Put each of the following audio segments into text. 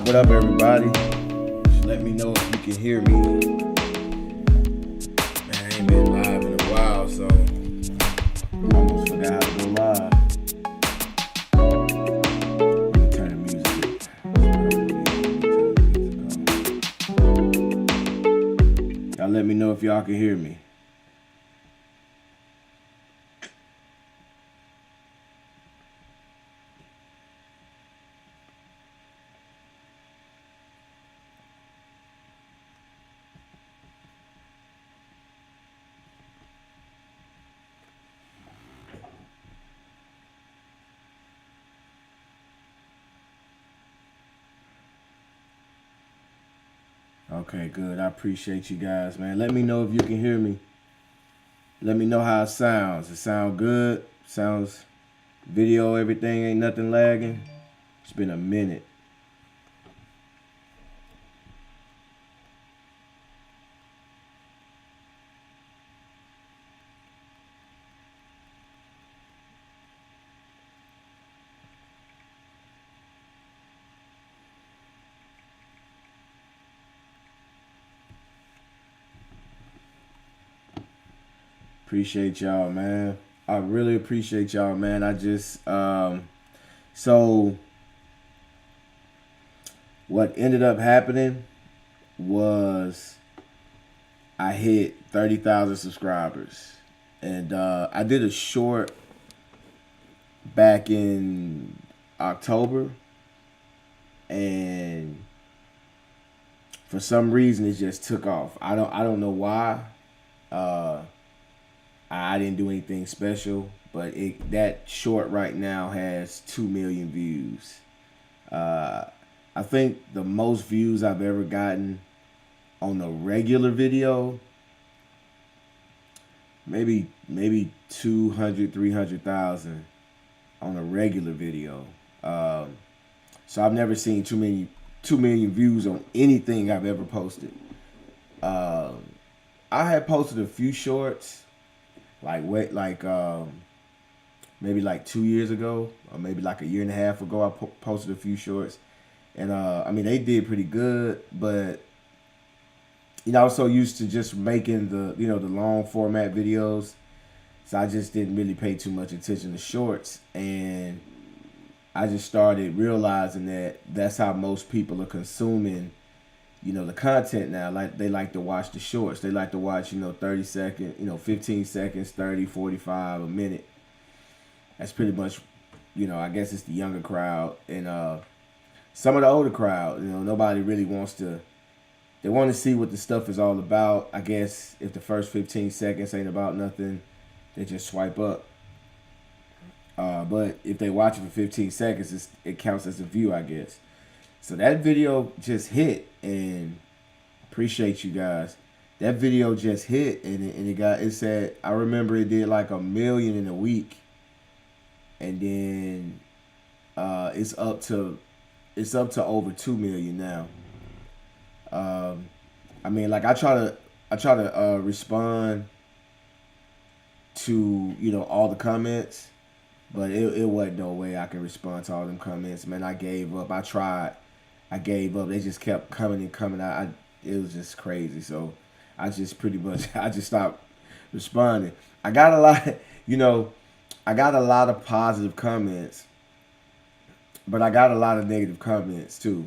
What up, everybody? Just let me know if you can hear me. Man, I ain't been live in a while, so I almost forgot how to go live. Let me turn the music up. Y'all let me know if y'all can hear me. Okay, good. I appreciate you guys, man. Let me know if you can hear me. Let me know how it sounds. It sound good? Sounds video, everything, ain't nothing lagging? It's been a minute. Appreciate y'all, man. I really appreciate y'all, man. I just so what ended up happening was I hit 30,000 subscribers. And I did a short back in October, and for some reason it just took off. I don't know why. I didn't do anything special, but that short right now has 2 million views. I think the most views I've ever gotten on a regular video, maybe 200, 300,000 on a regular video. So I've never seen 2 million views on anything I've ever posted. I had posted a few shorts, maybe like 2 years ago, or maybe like a year and a half ago. I posted a few shorts, and I mean, they did pretty good, but I was so used to just making the long format videos, so I just didn't really pay too much attention to shorts, and I just started realizing that that's how most people are consuming the content now. Like, they like to watch the shorts. They like to watch 30 seconds, 15 seconds, 30, 45, a minute. That's pretty much, I guess it's the younger crowd. And some of the older crowd, nobody really wants to. They want to see what the stuff is all about. I guess if the first 15 seconds ain't about nothing, they just swipe up. But if they watch it for 15 seconds, it counts as a view, I guess. So that video just hit, and appreciate you guys. That video just hit, and it said, I remember it did like 1 million in a week, and then it's up to over 2 million now. I mean, like, I try to respond to all the comments, but it wasn't no way I can respond to all them comments. Man, I gave up. I gave up. They just kept coming and coming. It was just crazy. So I just stopped responding. I got a lot of positive comments, but I got a lot of negative comments too.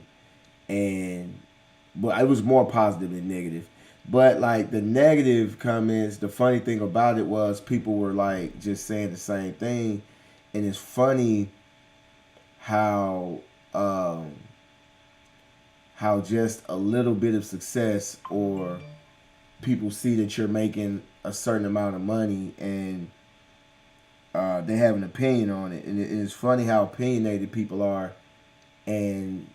But it was more positive than negative. But like the negative comments, the funny thing about it was people were like just saying the same thing, and it's funny how just a little bit of success, or people see that you're making a certain amount of money, and they have an opinion on it. And it's funny how opinionated people are. And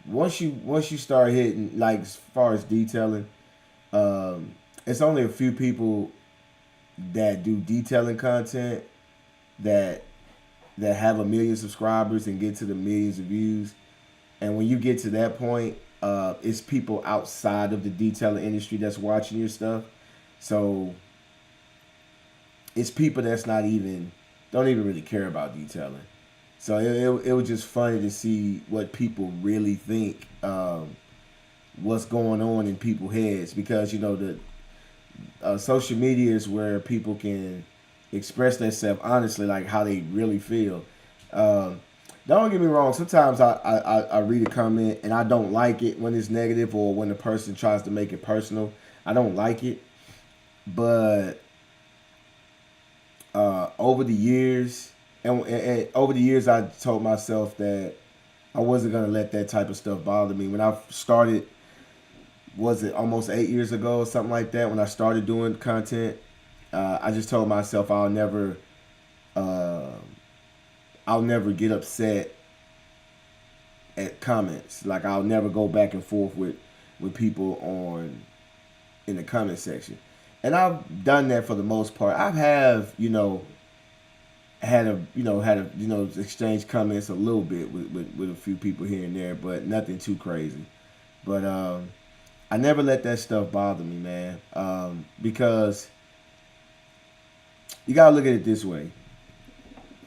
once you start hitting, like, as far as detailing, it's only a few people that do detailing content that have 1 million subscribers and get to the millions of views. And when you get to that point, it's people outside of the detailing industry that's watching your stuff. So it's people that's don't even really care about detailing. So it was just funny to see what people really think, what's going on in people's heads, because the social media is where people can express themselves honestly, like how they really feel. Um, don't get me wrong. Sometimes I read a comment and I don't like it when it's negative or when the person tries to make it personal. I don't like it, but over the years, and over the years, I told myself that I wasn't gonna let that type of stuff bother me. When I started, was it almost 8 years ago or something like that? When I started doing content, I just told myself uh, I'll never get upset at comments. Like I'll never go back and forth with people on in the comment section. And I've done that for the most part. I have, had a exchange comments a little bit with a few people here and there, but nothing too crazy. But I never let that stuff bother me, man. Because you gotta look at it this way.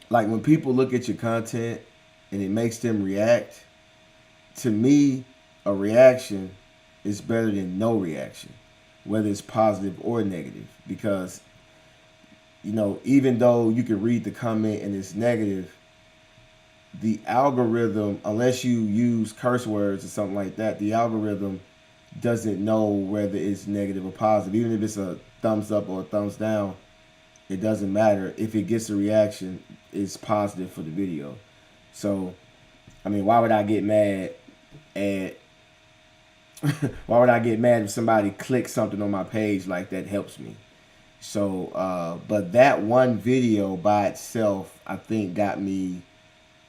Like when people look at your content and it makes them react, to me, a reaction is better than no reaction, whether it's positive or negative. Because, even though you can read the comment and it's negative, the algorithm, unless you use curse words or something like that, the algorithm doesn't know whether it's negative or positive. Even if it's a thumbs up or a thumbs down, it doesn't matter. If it gets a reaction, it's positive for the video. So, I mean, why would I get mad at why would I get mad if somebody clicks something on my page like that helps me? So, but that one video by itself, I think, got me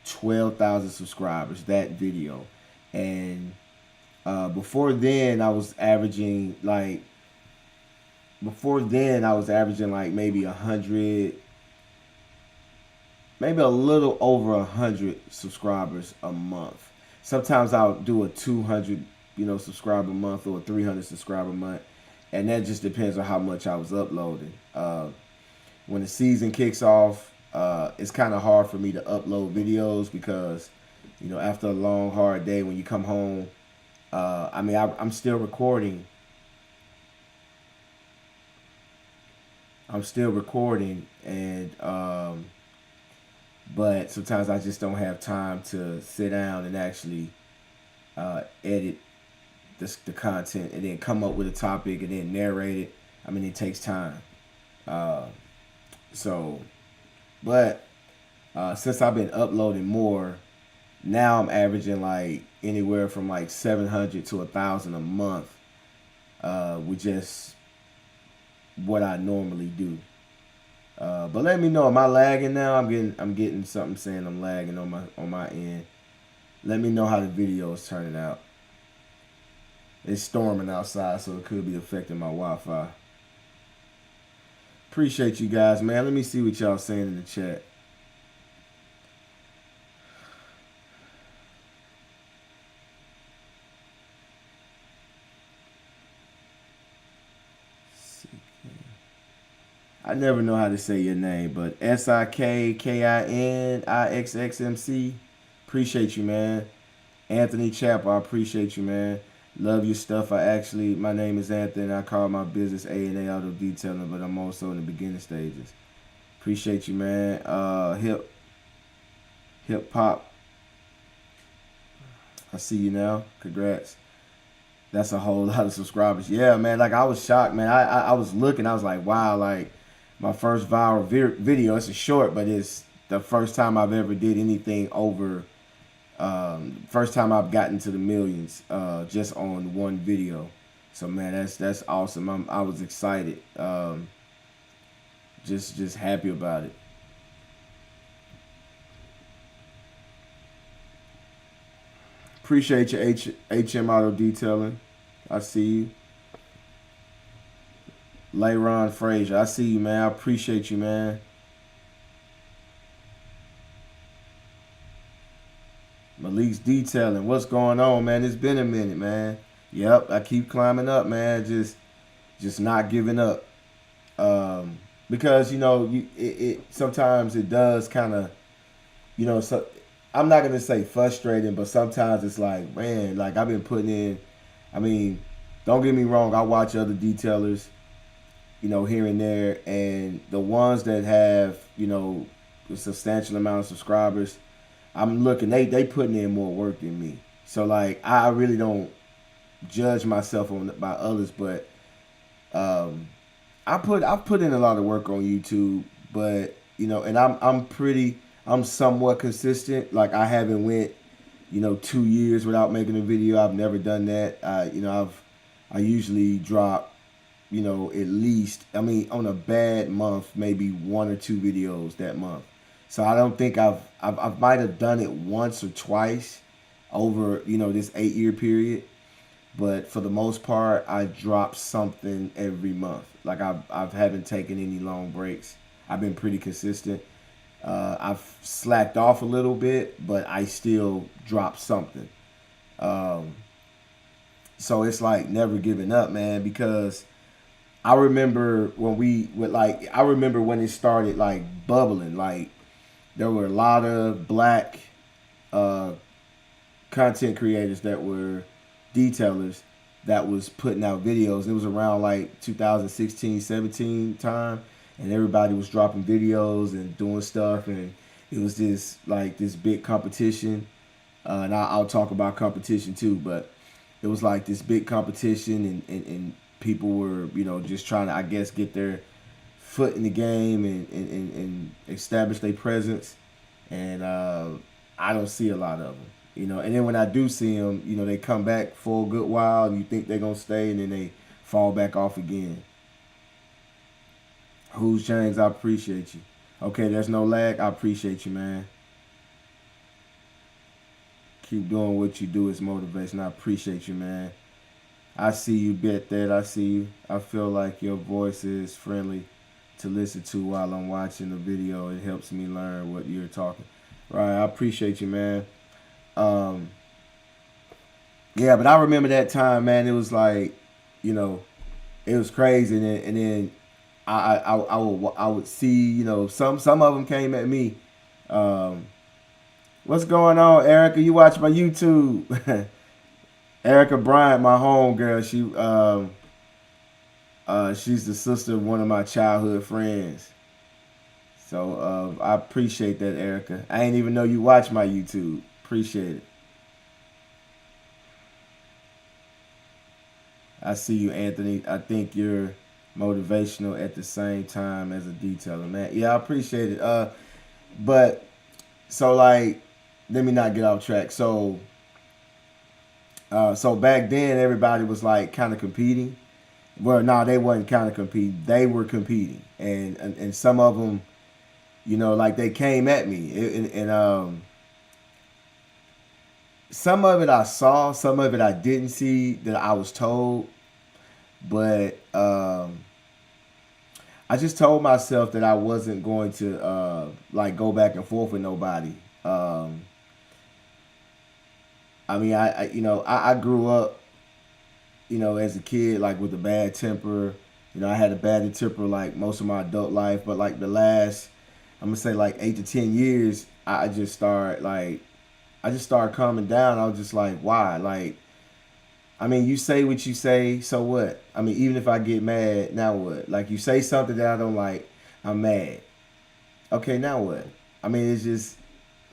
12,000 subscribers. That video, and before then, I was averaging like maybe 100, maybe a little over 100 subscribers a month. Sometimes I'll do a 200, subscriber month or a 300 subscriber month, and that just depends on how much I was uploading. When the season kicks off, it's kind of hard for me to upload videos because, after a long hard day, when you come home, I'm still recording. And but sometimes I just don't have time to sit down and actually edit the content and then come up with a topic and then narrate it. I mean, it takes time. Uh, so, but since I've been uploading more, now I'm averaging like anywhere from like 700 to 1,000 a month, with just what I normally do. But let me know, am I lagging now? I'm getting something saying I'm lagging on my end. Let me know how the video is turning out. It's storming outside, so it could be affecting my Wi-Fi. Appreciate you guys, man. Let me see what y'all saying in the chat. I never know how to say your name, but SIKKINIXXMC. Appreciate you, man. Anthony Chapel, I appreciate you, man. Love your stuff. My name is Anthony, and I call my business A&A Auto Detailing, but I'm also in the beginning stages. Appreciate you, man. Hip Hop. I see you now. Congrats. That's a whole lot of subscribers. Yeah, man. Like, I was shocked, man. I was looking. I was like, wow, like, my first viral video. It's a short, but it's the first time I've ever did anything over. First time I've gotten to the millions just on one video. So man, that's awesome. I was excited. Just happy about it. Appreciate your HM Auto Detailing. I see you. Layron Frazier, I see you, man. I appreciate you, man. Malik's Detailing, what's going on, man? It's been a minute, man. Yep, I keep climbing up, man. Just not giving up. Because it sometimes it does kind of, so I'm not gonna say frustrating, but sometimes it's like, man, like I've been putting in. I mean, don't get me wrong. I watch other detailers, here and there, and the ones that have, a substantial amount of subscribers, I'm looking. They putting in more work than me. So like, I really don't judge myself by others, but um, I've put in a lot of work on YouTube, but and I'm somewhat consistent. Like I haven't went 2 years without making a video. I've never done that. I usually drop at least, I mean, on a bad month, maybe 1 or 2 videos that month. So I don't think I might have done it once or twice over this 8 year period, but for the most part, I drop something every month. Like I haven't taken any long breaks. I've been pretty consistent. I've slacked off a little bit, but I still drop something. Um, so it's like never giving up, man, because I remember when I remember when it started like bubbling. Like there were a lot of black uh, content creators that were detailers that was putting out videos. It was around like 2016, 17 time, and everybody was dropping videos and doing stuff, and it was this big competition. And I'll talk about competition too, but it was like this big competition, and people were just trying to, I guess, get their foot in the game and establish their presence. And I don't see a lot of them. And then when I do see them, they come back for a good while, and you think they're gonna stay, and then they fall back off again. Who's James? I appreciate you. Okay, there's no lag. I appreciate you, man. Keep doing what you do. It's motivation. I appreciate you, man. I see you, bet that. I see you. I feel like your voice is friendly to listen to while I'm watching the video. It helps me learn what you're talking. Right, I appreciate you, man. Um, yeah, but I remember that time, man. It was like, it was crazy, and then I would see, some of them came at me. Um, what's going on, Erica? You watch my YouTube? Erica Bryant, my home girl. She's the sister of one of my childhood friends. So I appreciate that, Erica. I ain't even know you watch my YouTube. Appreciate it. I see you, Anthony. I think you're motivational at the same time as a detailer, man. Yeah, I appreciate it. But so like, let me not get off track. So back then everybody was like kind of competing. Well, no, they wasn't kind of competing. They were competing, and some of them, like they came at me, and some of it I saw, some of it I didn't see that I was told, but I just told myself that I wasn't going to like go back and forth with nobody. I mean, I grew up, as a kid, like with a bad temper. I had a bad temper like most of my adult life, but like the last, I'm gonna say like 8 to 10 years, I just started calming down. I was just like, why? Like, I mean, you say what you say, so what? I mean, even if I get mad, now what? Like, you say something that I don't like, I'm mad. Okay, now what? I mean, it's just,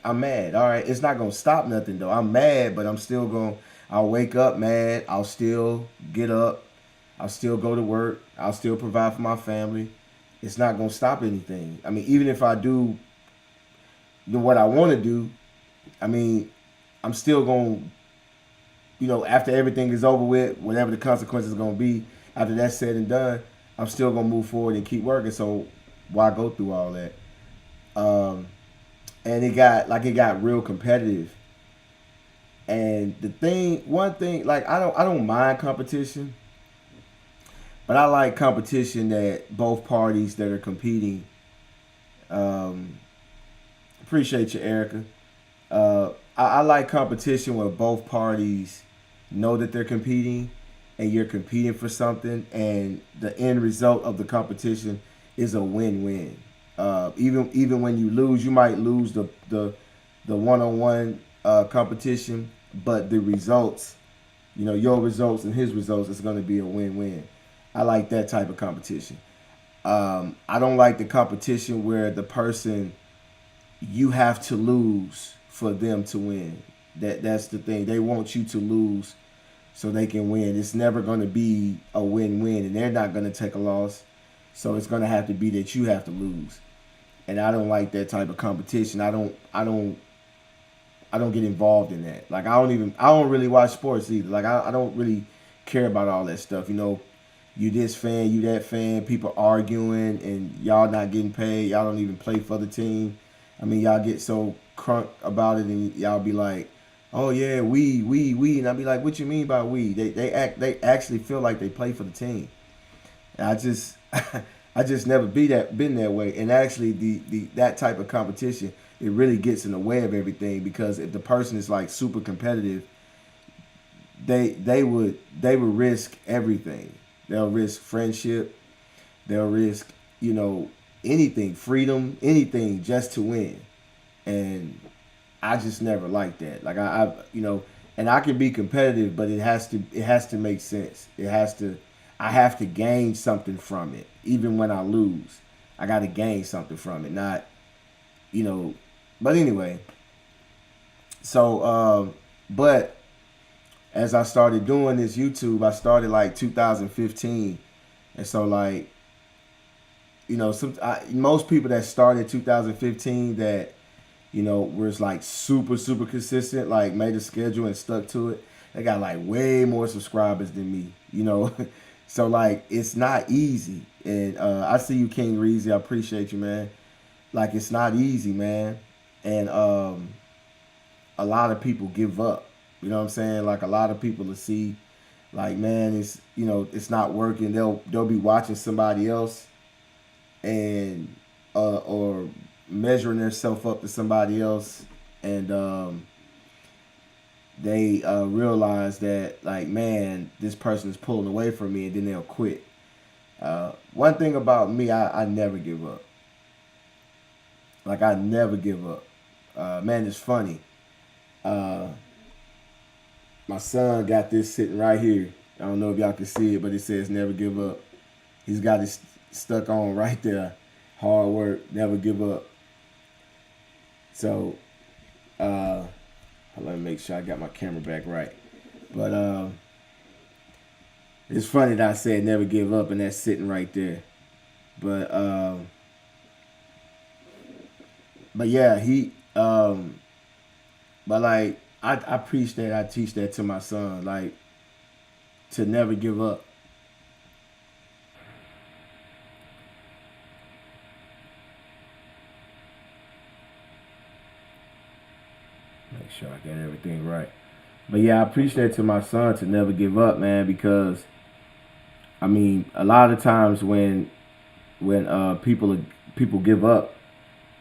I'm mad. All right, it's not gonna stop nothing though. I'm mad, but I'm still gonna. I'll wake up mad. I'll still get up. I'll still go to work. I'll still provide for my family. It's not gonna stop anything. I mean, even if I do what I want to do, I mean, I'm still gonna, after everything is over with, whatever the consequences are gonna be, after that's said and done, I'm still gonna move forward and keep working. So why go through all that? Um, and it got real competitive. And one thing, like I don't mind competition, but I like competition that both parties that are competing. Um, appreciate you, Erica. I like competition where both parties know that they're competing, and you're competing for something, and the end result of the competition is a win-win. Even when you lose, you might lose the one-on-one competition, but the results, your results and his results is going to be a win-win. I like that type of competition. I don't like the competition where the person, you have to lose for them to win. That's the thing. They want you to lose so they can win. It's never going to be a win-win, and they're not going to take a loss. So it's going to have to be that you have to lose. And I don't like that type of competition. I don't get involved in that. Like I don't really watch sports either. Like I don't really care about all that stuff. You this fan, you that fan, people arguing and y'all not getting paid. Y'all don't even play for the team. I mean, y'all get so crunk about it and y'all be like, oh yeah, we. And I be like, what you mean by we? They actually feel like they play for the team. And I just never been that way. And actually that type of competition, it really gets in the way of everything, because if the person is like super competitive, they would risk everything. They'll risk friendship. They'll risk, anything, freedom, anything just to win. And I just never liked that. Like and I can be competitive, but it has to make sense. I have to gain something from it. Even when I lose, I got to gain something from it. Not, but anyway. So, but as I started doing this YouTube, I started like 2015. And so like, most people that started 2015 that, was like super, super consistent, like made a schedule and stuck to it, they got like way more subscribers than me. So like, it's not easy. And I see you, King Reezy. I appreciate you, man. Like, it's not easy, man. And a lot of people give up. You know what I'm saying? Like, a lot of people will see, like, man, it's not working. They'll be watching somebody else and or measuring themselves up to somebody else, and they realize that, like, man, this person is pulling away from me, and then they'll quit. One thing about me, I never give up. Like, I never give up. Man, it's funny. My son got this sitting right here. I don't know if y'all can see it, but it says never give up. He's got it stuck on right there. Hard work, never give up. So, let me make sure I got my camera back right. But it's funny that I said never give up, and that's sitting right there. But yeah, but like, I preach that, I teach that to my son, like, to never give up. Make sure I get everything right. But yeah, I preach that to my son, to never give up, man, because I mean, a lot of times when people give up,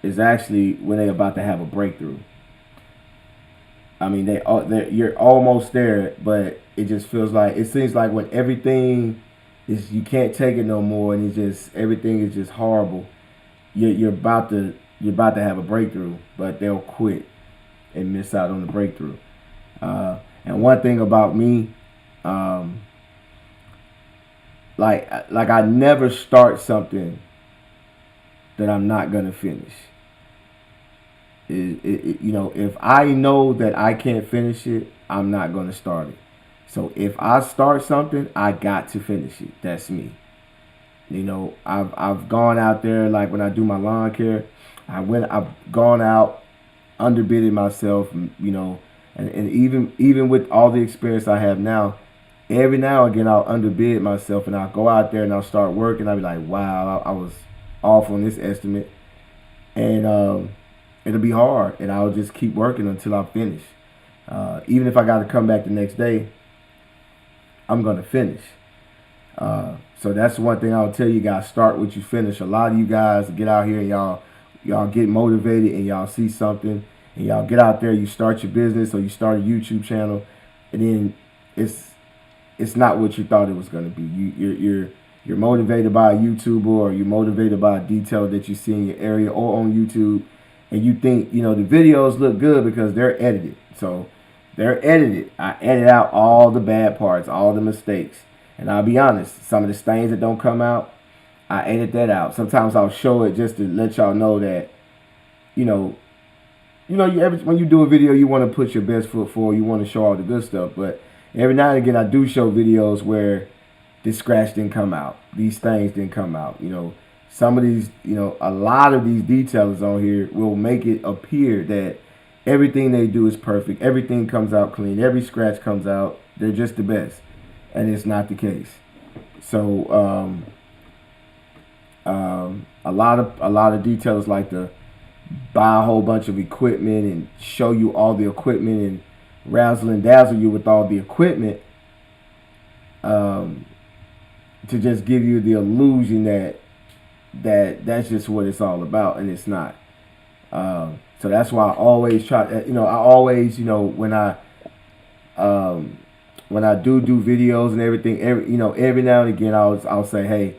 is actually when they're about to have a breakthrough. I mean, you're almost there, but it seems like when everything is, you can't take it no more, and everything is just horrible. You're about to have a breakthrough, but they'll quit and miss out on the breakthrough. And one thing about me, like I never start something that I'm not gonna finish. If I know that I can't finish it, I'm not gonna start it. So if I start something, I got to finish it. That's me. I've gone out there, like when I do my lawn care, I've gone out, underbidded myself, and even with all the experience I have now, every now and again I'll underbid myself, and I'll go out there and I'll start working. I'll be like, wow, I was off on this estimate, and it'll be hard, and I'll just keep working until I finish. Even if I got to come back the next day, I'm gonna finish. So that's one thing I'll tell you guys: start what you finish. A lot of you guys get out here and y'all get motivated, and y'all see something, and y'all get out there. You start your business, or you start a YouTube channel, and then it's not what you thought it was gonna be. You're motivated by a YouTuber, or you're motivated by a detail that you see in your area or on YouTube, and you think, you know, the videos look good because they're edited. So they're edited. I edit out all the bad parts, all the mistakes. And I'll be honest, some of the stains that don't come out, I edit that out. Sometimes I'll show it just to let y'all know that, you know, when you do a video, you want to put your best foot forward. You want to show all the good stuff. But every now and again, I do show videos where this scratch didn't come out. These things didn't come out. You know, some of these, you know, a lot of these detailers on here will make it appear that everything they do is perfect. Everything comes out clean. Every scratch comes out. They're just the best. And it's not the case. So a lot of detailers like to buy a whole bunch of equipment and show you all the equipment and razzle and dazzle you with all the equipment, to just give you the illusion that that's just what it's all about, and it's not. So that's why I always try. You know, I always, you know, when I do videos and everything, every now and again, I'll say, hey,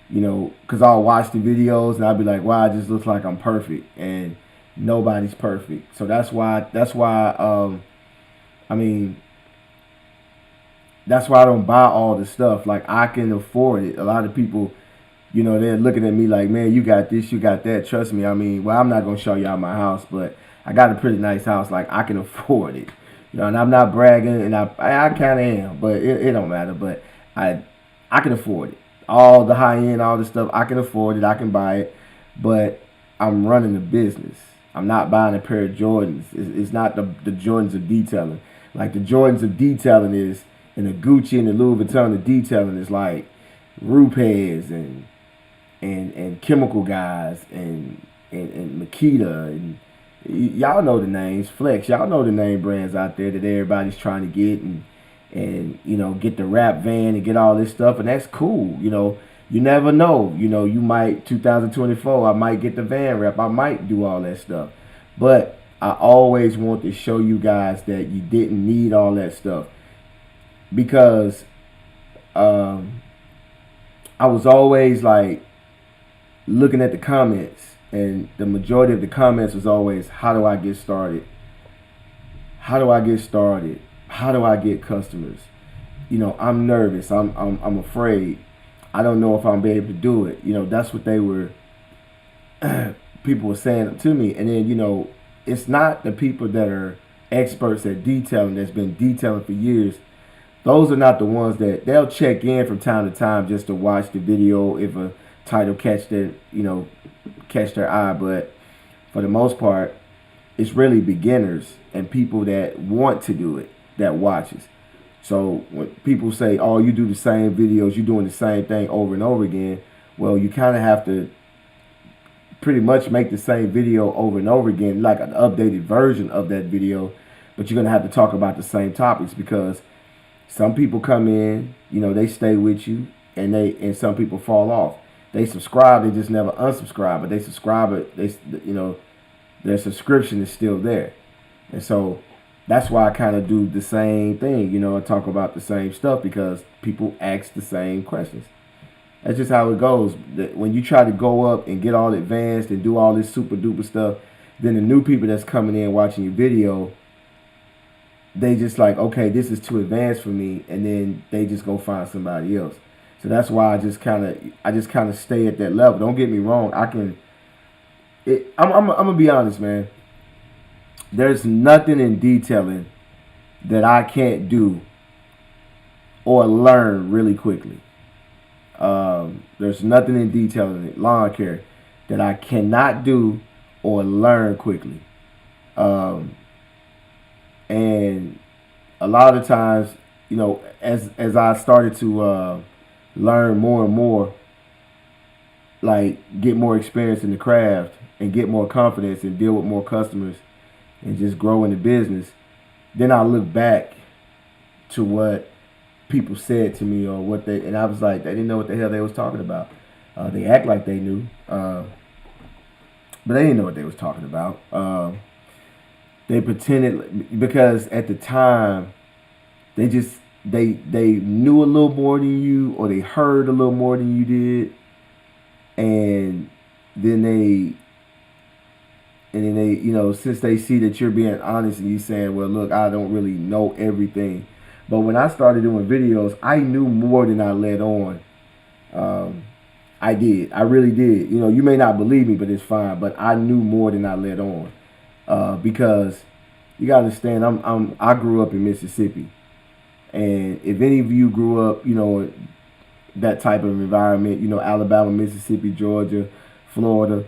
you know, because I'll watch the videos and I'll be like, wow, it just looks like I'm perfect, and nobody's perfect. So that's why I mean, that's why I don't buy all the stuff. Like, I can afford it. A lot of people, you know, they're looking at me like, man, you got this, you got that. Trust me. I mean, well, I'm not going to show y'all my house, but I got a pretty nice house. Like, I can afford it. You know, and I'm not bragging, and I kind of am, but it don't matter. But I can afford it. All the high end, all the stuff, I can afford it. I can buy it. But I'm running a business. I'm not buying a pair of Jordans. It's not the Jordans of detailing. Like, the Jordans of detailing is, and the Gucci and the Louis Vuitton of detailing is like Rupes and Chemical Guys and Makita, and y'all know the names, Flex. Y'all know the name brands out there that everybody's trying to get, and you know, get the rap van and get all this stuff, and that's cool. You know, you never know. You know, you might 2024, I might get the van wrap. I might do all that stuff, but I always want to show you guys that you didn't need all that stuff, because I was always like looking at the comments, and the majority of the comments was always, how do I get started? How do I get started? How do I get customers? You know, I'm nervous. I'm afraid. I don't know if I'm be able to do it. You know, that's what they were people were saying to me. And then, you know, it's not the people that are experts at detailing, that's been detailing for years. Those are not the ones that they'll check in from time to time just to watch the video if a title catch their eye. But for the most part, it's really beginners and people that want to do it that watches. So when people say, oh, you do the same videos, you're doing the same thing over and over again, well, you kind of have to pretty much make the same video over and over again, like an updated version of that video, but you're going to have to talk about the same topics, because some people come in, you know, they stay with you, and some people fall off. They subscribe, they just never unsubscribe, but they subscribe, but their subscription is still there. And so that's why I kind of do the same thing. You know, I talk about the same stuff because people ask the same questions. That's just how it goes. When you try to go up and get all advanced and do all this super duper stuff, then the new people that's coming in watching your video, they just like, okay, this is too advanced for me, and then they just go find somebody else. So that's why I just kind of stay at that level. Don't get me wrong. I'm gonna be honest, man. There's nothing in detailing that I can't do or learn really quickly. There's nothing in detailing, lawn care, that I cannot do or learn quickly. And a lot of times, you know, as I started to learn more and more, like get more experience in the craft and get more confidence and deal with more customers and just grow in the business, then I look back to what people said to me or and I was like, they didn't know what the hell they was talking about. They act like they knew, but they didn't know what they was talking about. They pretended, because at the time they knew a little more than you, or they heard a little more than you did, and then And then they, since they see that you're being honest and you saying, well, look, I don't really know everything. But when I started doing videos, I knew more than I let on. I did. I really did. You may not believe me, but it's fine. But I knew more than I let on. Because you gotta understand, I grew up in Mississippi. And if any of you grew up, that type of environment, Alabama, Mississippi, Georgia, Florida,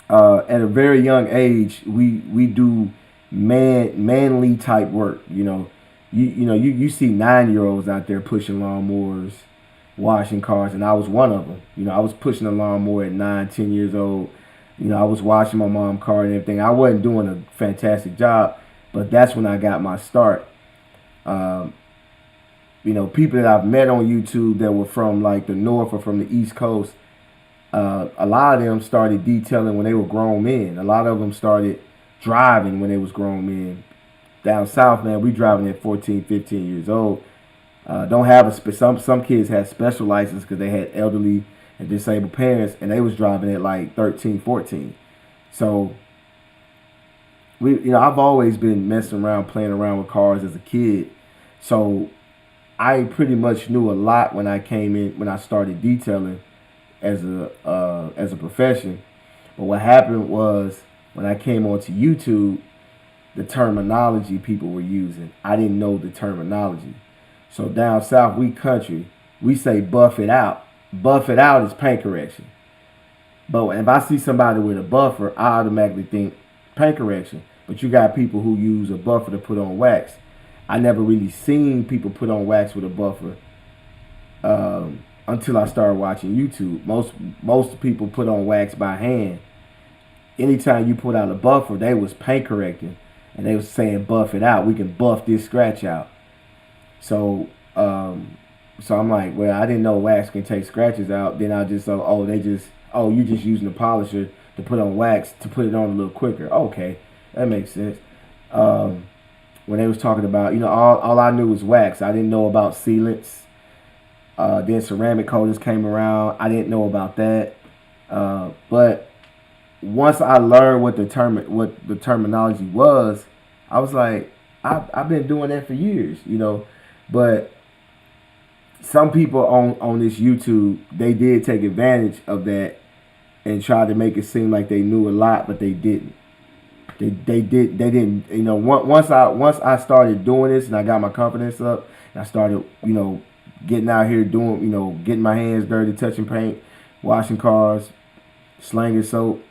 at a very young age, we do manly type work. You see 9-year-olds out there pushing lawnmowers, washing cars, and I was one of them. I was pushing a lawnmower at 9, 10 years old. I was washing my mom's car and everything. I wasn't doing a fantastic job, but that's when I got my start. People that I've met on YouTube that were from like the North or from the East Coast, a lot of them started detailing when they were grown men. A lot of them started driving when they was grown men. Down south, man, we driving at 14, 15 years old. Don't have some kids had special license because they had elderly and disabled parents, and they was driving at like 13, 14. So I've always been messing around, playing around with cars as a kid. So I pretty much knew a lot when I came in, when I started detailing as a profession. But what happened was when I came onto YouTube, the terminology people were using, I didn't know the terminology. So down south, we country, we say buff it out. Buff it out is paint correction. But if I see somebody with a buffer, I automatically think paint correction. But you got people who use a buffer to put on wax. I never really seen people put on wax with a buffer until I started watching YouTube. Most people put on wax by hand. Anytime you put out a buffer, they was paint correcting. And they was saying buff it out. We can buff this scratch out. So I'm like, well, I didn't know wax can take scratches out. Then I just you just using the polisher to put on wax to put it on a little quicker. Okay, that makes sense. When they was talking about, all I knew was wax. I didn't know about sealants. Then ceramic coatings came around. I didn't know about that. But once I learned what the terminology was, I was like, I've been doing that for years, But some people on this YouTube, they did take advantage of that and tried to make it seem like they knew a lot, but they didn't. They didn't. Once I started doing this and I got my confidence up, and I started, getting out here doing, getting my hands dirty, touching paint, washing cars, slanging soap.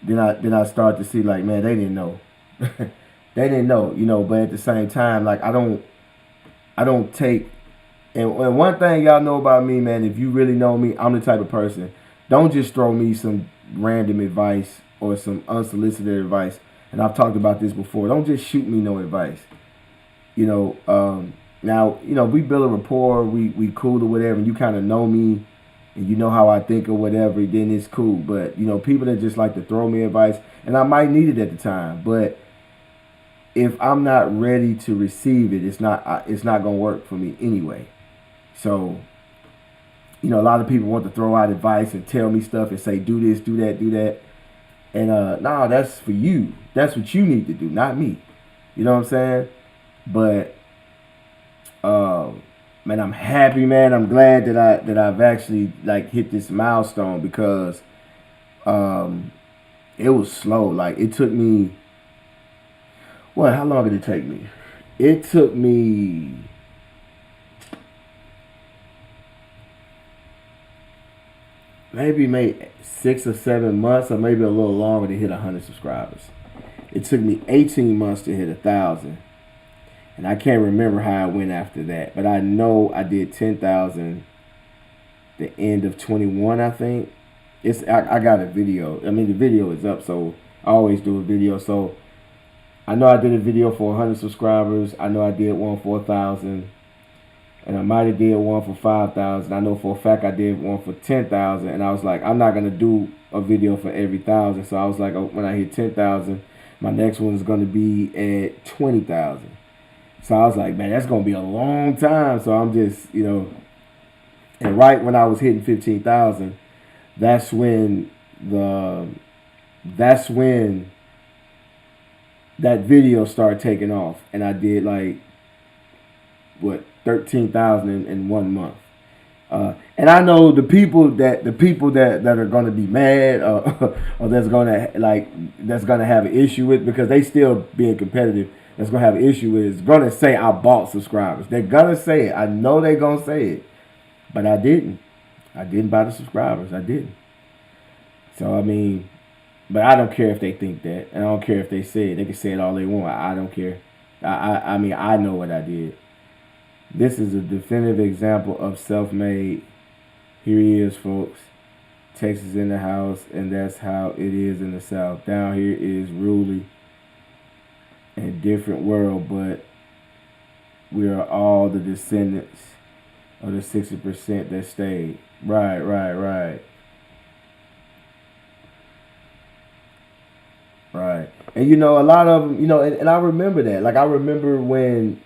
Then I started to see, like, man, they didn't know. They didn't know, but at the same time, like, I don't take, and one thing y'all know about me, man, if you really know me, I'm the type of person, don't just throw me some random advice or some unsolicited advice. And I've talked about this before. Don't just shoot me no advice. Now, we build a rapport, we cool or whatever, and you kind of know me, and you know how I think or whatever, then it's cool. But, people that just like to throw me advice, and I might need it at the time, but if I'm not ready to receive it, it's not going to work for me anyway. So, a lot of people want to throw out advice and tell me stuff and say, do this, do that, do that. And, nah, that's for you. That's what you need to do, not me. You know what I'm saying? But, man, I'm happy, man. I'm glad that I've actually like hit this milestone because it was slow. Like it took me how long did it take me? It took me maybe 6 or 7 months or maybe a little longer to hit 100 subscribers. It took me 18 months to hit 1,000. And I can't remember how I went after that. But I know I did 10,000 the end of 21, I think. I got a video. I mean, the video is up, so I always do a video. So I know I did a video for 100 subscribers. I know I did one for 1,000. And I might have did one for 5,000. I know for a fact I did one for 10,000. And I was like, I'm not going to do a video for every 1,000. So I was like, when I hit 10,000, my next one is going to be at 20,000. So I was like, man, that's going to be a long time. So I'm just, and right when I was hitting 15,000, that's when the that's when that video started taking off, and I did like what 13,000 in 1 month. And I know the people that are going to be mad, or that's going to have an issue with, because they still being competitive. That's going to have an issue with, is going to say I bought subscribers. They're going to say it. I know they're going to say it, but I didn't. I didn't buy the subscribers. I didn't. So I mean, but I don't care if they think that, and I don't care if they say it. They can say it all they want. I don't care. I mean, I know what I did. This is a definitive example of self-made. Here he is, folks. Texas in the house, and that's how it is in the South. Down here is really a different world, but we are all the descendants of the 60% that stayed. Right. Right. And you know, a lot of them, you know, and I remember that. Like I remember when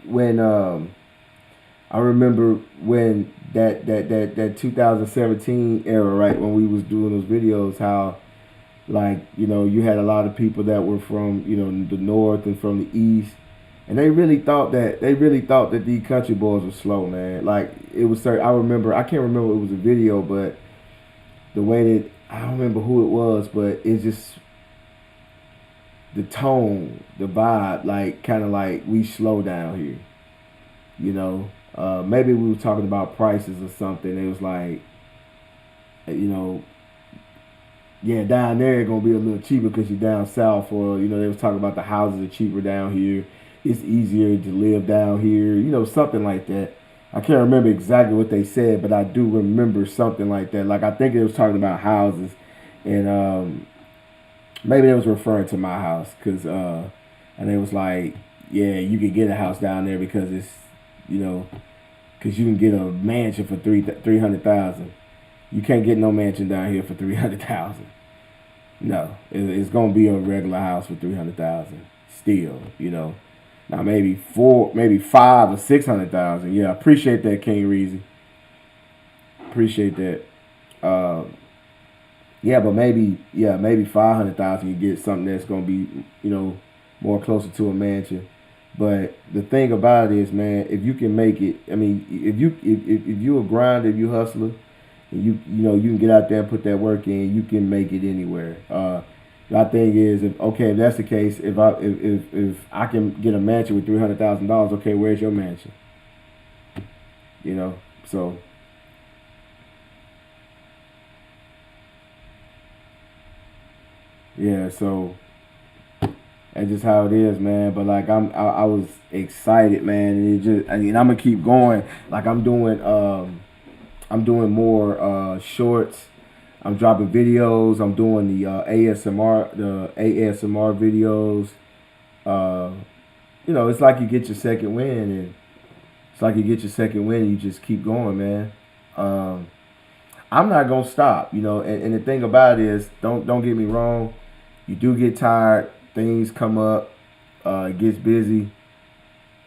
that 2017 era, right, when we was doing those videos, how like, you know, you had a lot of people that were from, you know, the north and from the east, and they really thought that these country boys were slow, man. Like it was certain. I can't remember it was a video, but the way that, I don't remember who it was, but it's just the tone, the vibe, like kind of like we slow down here, you know. Maybe we were talking about prices or something. It was like, you know, yeah, down there it's gonna be a little cheaper because you're down south, or you know, they was talking about the houses are cheaper down here. It's easier to live down here, you know, something like that. I can't remember exactly what they said, but I do remember something like that. Like I think it was talking about houses, and maybe they was referring to my house, and it was like, yeah, you could get a house down there because it's, you know, because you can get a mansion for 300,000. You can't get no mansion down here for 300,000. No, it's gonna be a regular house for 300,000. Still, you know. Now maybe 5 or 600,000. Yeah, appreciate that, King Reezy. Appreciate that. Yeah, but maybe 500,000 you get something that's gonna be, you know, more closer to a mansion. But the thing about it is, man, if you can make it, I mean, if you a grinder, if you hustler, and you know you can get out there and put that work in, you can make it anywhere. My thing is, if that's the case, if I can get a mansion with $300,000, okay, where's your mansion? You know, so yeah, so that's just how it is, man. But like I was excited, man, and I'm gonna keep going. Like I'm doing more shorts. I'm dropping videos. I'm doing the ASMR videos. Uh, you know, it's like you get your second win, and you just keep going, man. Um, I'm not gonna stop, you know. And the thing about it is, don't get me wrong. You do get tired. Things come up. It gets busy.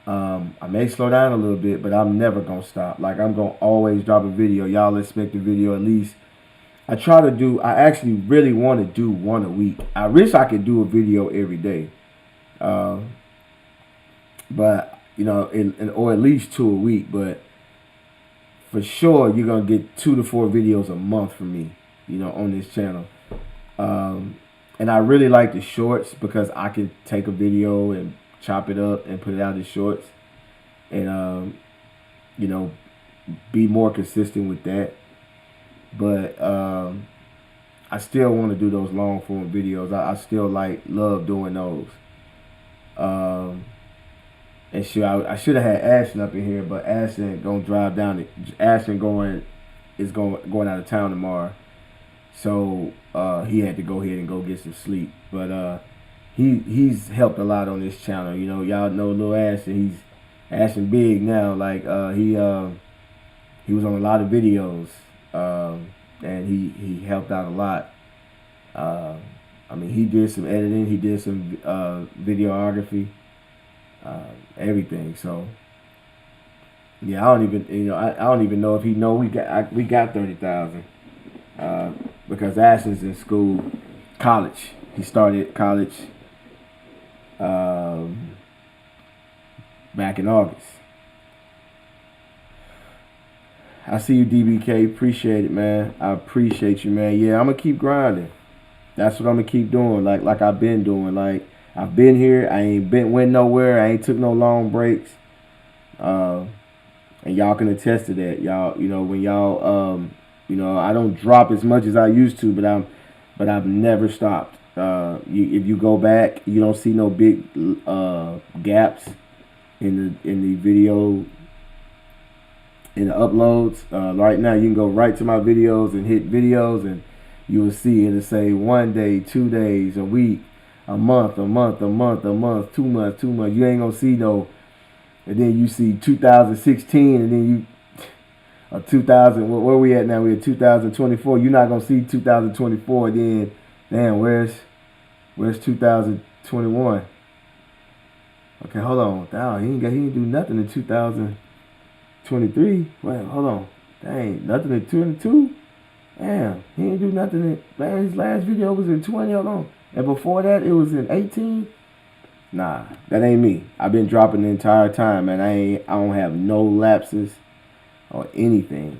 I may slow down a little bit, but I'm never gonna stop. Like I'm gonna always drop a video. Y'all expect a video at least. I actually really want to do one a week. I wish I could do a video every day. Um, but you know, or at least two a week. But for sure, you're gonna get 2 to 4 videos a month from me. You know, on this channel. Um, and I really like the shorts because I can take a video and chop it up and put it out as shorts, and you know, be more consistent with that. But I still want to do those long form videos. I still love doing those. Um, and I should have had Ashton up in here, but Ashton gonna drive down. Ashton going out of town tomorrow, so he had to go ahead and go get some sleep. But he's helped a lot on this channel. You know, y'all know Lil Ashton. He's Ashton big now. Like he was on a lot of videos, and he helped out a lot. Uh, I mean, he did some editing. He did some videography, everything. So yeah, I don't even know if he know we got 30,000, because Ashton's in school, college. He started college um, back in August. I see you, DBK. Appreciate it, man. I appreciate you, man. Yeah, I'm gonna keep grinding. That's what I'm gonna keep doing. Like I've been doing. Like I've been here. I ain't went nowhere. I ain't took no long breaks. Uh, and y'all can attest to that. Y'all, when y'all, I don't drop as much as I used to, but I've never stopped. If you go back, you don't see no big gaps in the video, in the uploads. Right now, you can go right to my videos and hit videos, and you will see it'll say 1 day, 2 days, a week, a month, 2 months, 2 months. You ain't gonna see no. And then you see 2016, and then you 2000. Where we at now? We at 2024. You're not gonna see 2024. Then, damn, where's 2021? Okay, hold on. Damn, he didn't do nothing in 2023. Wait, hold on. Dang, nothing in 22. Damn, he didn't do nothing in. Man, his last video was in 20. Hold on, and before that it was in 18. Nah, that ain't me. I've been dropping the entire time, man. I don't have no lapses or anything.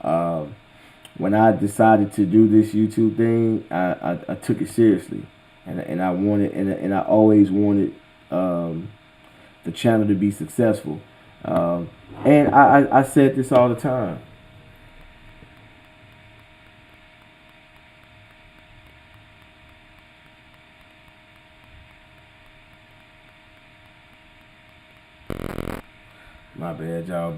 When I decided to do this YouTube thing, I took it seriously, and I wanted, and I always wanted the channel to be successful. And I said this all the time. My bad, y'all,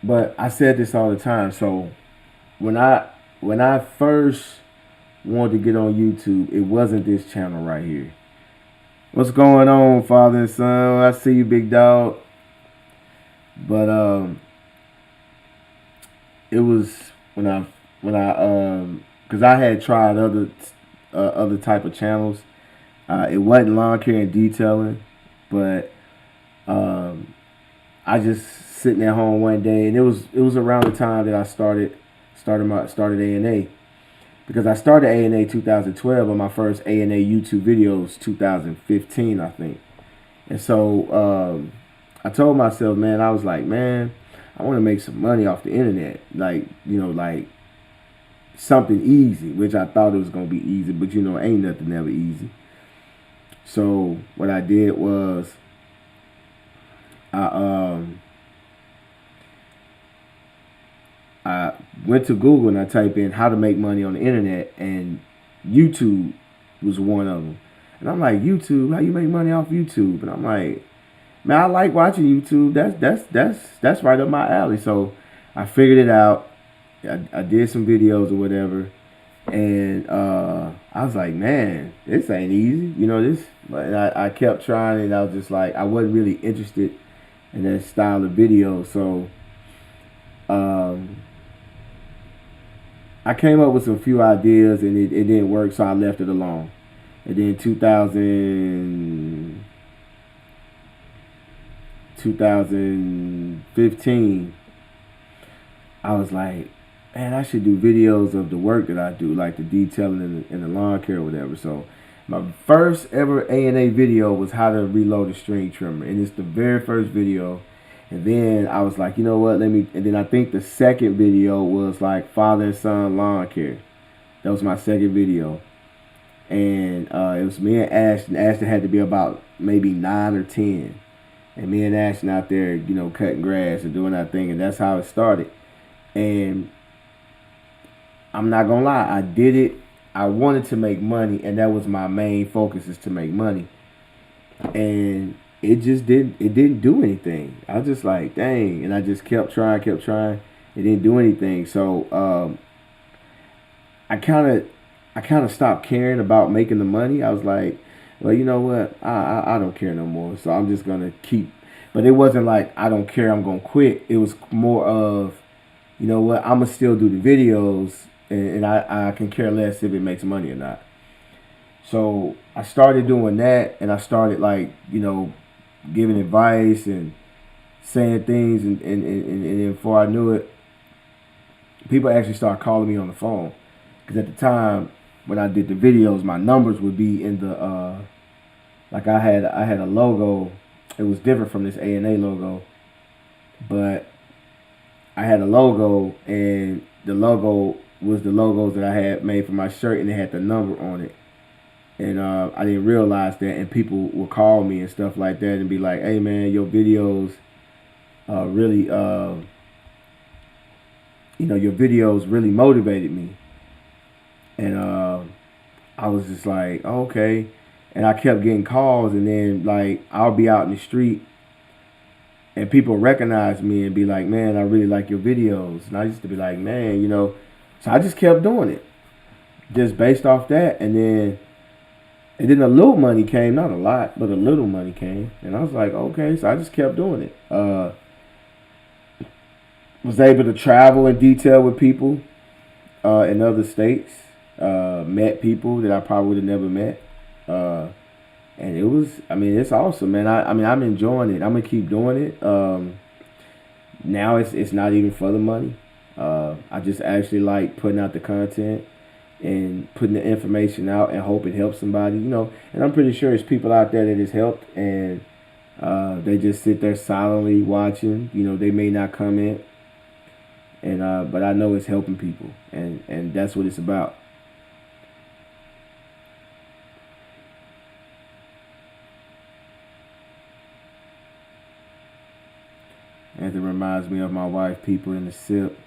but I said this all the time. So when I first wanted to get on YouTube, it wasn't this channel right here. What's going on, father and son? I see you, big dog. But it was when I because I had tried other type of channels. It wasn't lawn care and detailing, but I just sitting at home one day, and it was around the time that I started A&A, because I started A&A 2012, and my first A&A YouTube videos 2015, I think. And so I told myself, man, I was like, man, I want to make some money off the internet, like something easy, which I thought it was gonna be easy, but ain't nothing ever easy. So what I did was I went to Google and I typed in how to make money on the internet, and YouTube was one of them. And I'm like, YouTube? How you make money off YouTube? And I'm like, man, I like watching YouTube. That's right up my alley. So I figured it out. I did some videos or whatever, and I was like, man, this ain't easy. This. But I kept trying, and I was just like, I wasn't really interested in that style of video. So I came up with some few ideas, and it didn't work, so I left it alone. And then 2015, I was like, man, I should do videos of the work that I do, like the detailing and the lawn care or whatever. So my first ever A&A video was how to reload a string trimmer, and it's the very first video. And then I was like, you know what, and then I think the second video was like father and son lawn care. That was my second video. And it was me and Ashton. Ashton had to be about maybe 9 or 10. And me and Ashton out there, cutting grass and doing our thing. And that's how it started. And I'm not going to lie, I did it. I wanted to make money, and that was my main focus, is to make money. And it just didn't do anything. I was just like, dang. And I just kept trying. It didn't do anything. So I kind of stopped caring about making the money. I was like, well, you know what? I don't care no more. So I'm just going to keep. But it wasn't like, I don't care, I'm going to quit. It was more of, you know what? I'm going to still do the videos, and I can care less if it makes money or not. So I started doing that, and I started giving advice and saying things, and then before I knew it, people actually started calling me on the phone. Because at the time, when I did the videos, my numbers would be in the like I had a logo. It was different from this ANA logo, but I had a logo, and the logo was the logos that I had made for my shirt, and it had the number on it. And I didn't realize that, and people would call me and stuff like that, and be like, "Hey, man, your videos really, your videos really motivated me." And I was just like, oh, "Okay," and I kept getting calls, and then like I'll be out in the street, and people recognize me and be like, "Man, I really like your videos," and I used to be like, "Man, so I just kept doing it, just based off that, and then a little money came, not a lot, but a little money came, and I was like, okay, so I just kept doing it. Was able to travel in detail with people in other states, met people that I probably would have never met, and it was, I mean, it's awesome, man. I mean, I'm enjoying it. I'm gonna keep doing it. Now it's not even for the money. I just actually like putting out the content and putting the information out and hope it helps somebody, And I'm pretty sure there's people out there that it's helped, and they just sit there silently watching. They may not comment, and but I know it's helping people, and that's what it's about. And it reminds me of my wife, people in the SIP.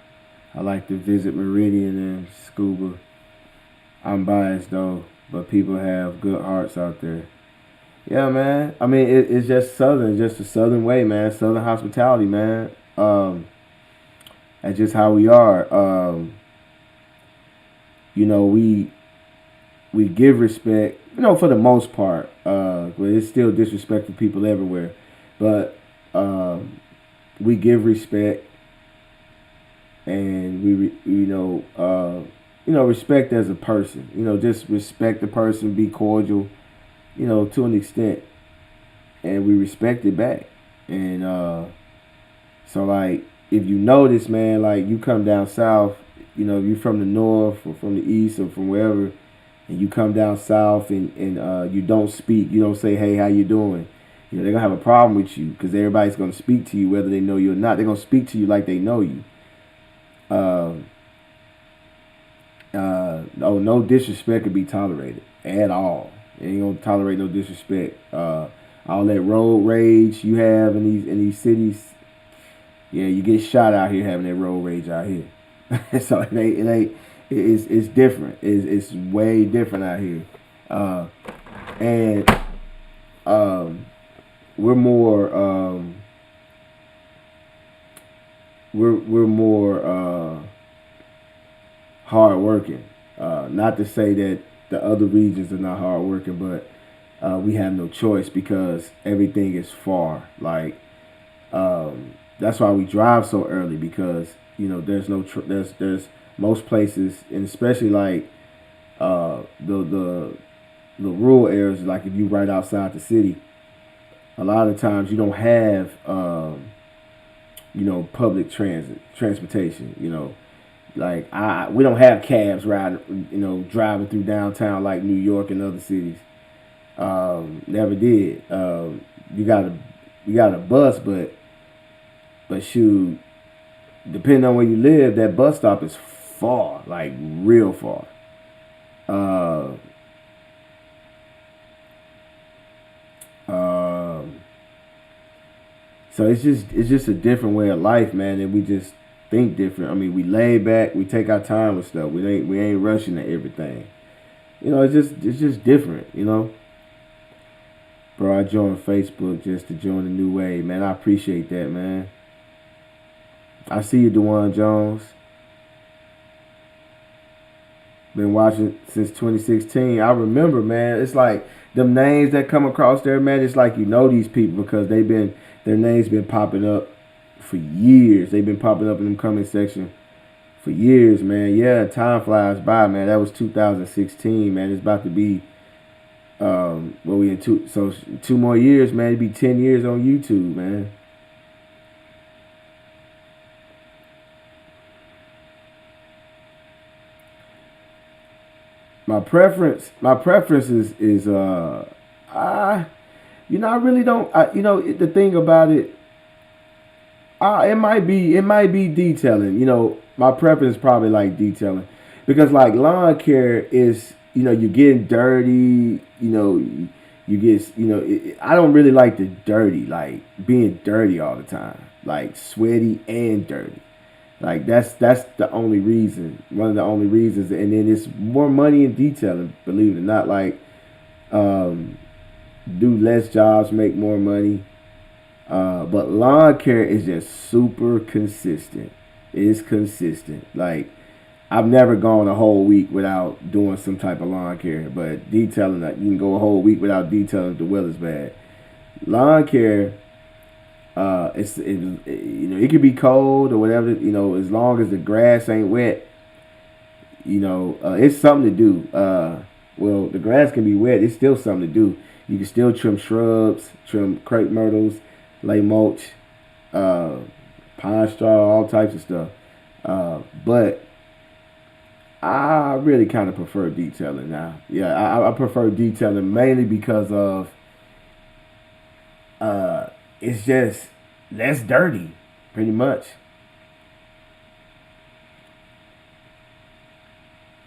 I like to visit Meridian and Scuba. I'm biased though, but people have good hearts out there. Yeah, man. I mean, it's just Southern, just the Southern way, man. Southern hospitality, man. That's just how we are. You know, we give respect, for the most part. But it's still disrespectful people everywhere. But we give respect, and respect as a person. Just respect the person, be cordial, to an extent, and we respect it back. And so, like, if you notice, man, like you come down south, if you're from the north or from the east or from wherever, and you come down south and you don't speak, you don't say, "Hey, how you doing?" They're gonna have a problem with you because everybody's gonna speak to you whether they know you or not. They're gonna speak to you like they know you. Oh, no disrespect could be tolerated at all. They ain't gonna tolerate no disrespect. All that road rage you have in these cities, yeah, you get shot out here having that road rage out here. So it's different. It's way different out here, and we're more we're more hard working. Not to say that the other regions are not hard working, but we have no choice because everything is far. Like that's why we drive so early because there's no there's most places, and especially like the rural areas, like if you right outside the city, a lot of times you don't have public transportation. Like we don't have cabs riding, driving through downtown like New York and other cities. Never did. You got a bus, but shoot, depending on where you live, that bus stop is far, like real far. Uh, um, so it's just a different way of life, man, and we just think different. I mean, we lay back, we take our time with stuff. We ain't rushing to everything. It's just different. Bro, I joined Facebook just to join the new wave, man. I appreciate that, man. I see you, DeJuan Jones. Been watching since 2016. I remember, man. It's like them names that come across there, man. It's like these people because their names been popping up for years. They've been popping up in them comment section for years, man. Yeah, time flies by, man. That was 2016, man. It's about to be we in two more years, man. It'd be 10 years on YouTube, man. my preference is I I really don't. The thing about it, it might be detailing. My preference is probably like detailing, because like lawn care is, you're getting dirty. You get, I don't really like the dirty, like being dirty all the time, like sweaty and dirty. Like that's the only reason, one of the only reasons, and then it's more money in detailing. Believe it or not, like um, do less jobs, make more money. But lawn care is just super consistent. It's consistent. Like I've never gone a whole week without doing some type of lawn care. But detailing, like you can go a whole week without detailing if the weather's bad. Lawn care, it could be cold or whatever. As long as the grass ain't wet, it's something to do. Well, the grass can be wet. It's still something to do. You can still trim shrubs, trim crepe myrtles, lay mulch, uh, pine straw, all types of stuff. But I really kind of prefer detailing now. Yeah, I prefer detailing mainly because of uh, it's just less dirty, pretty much.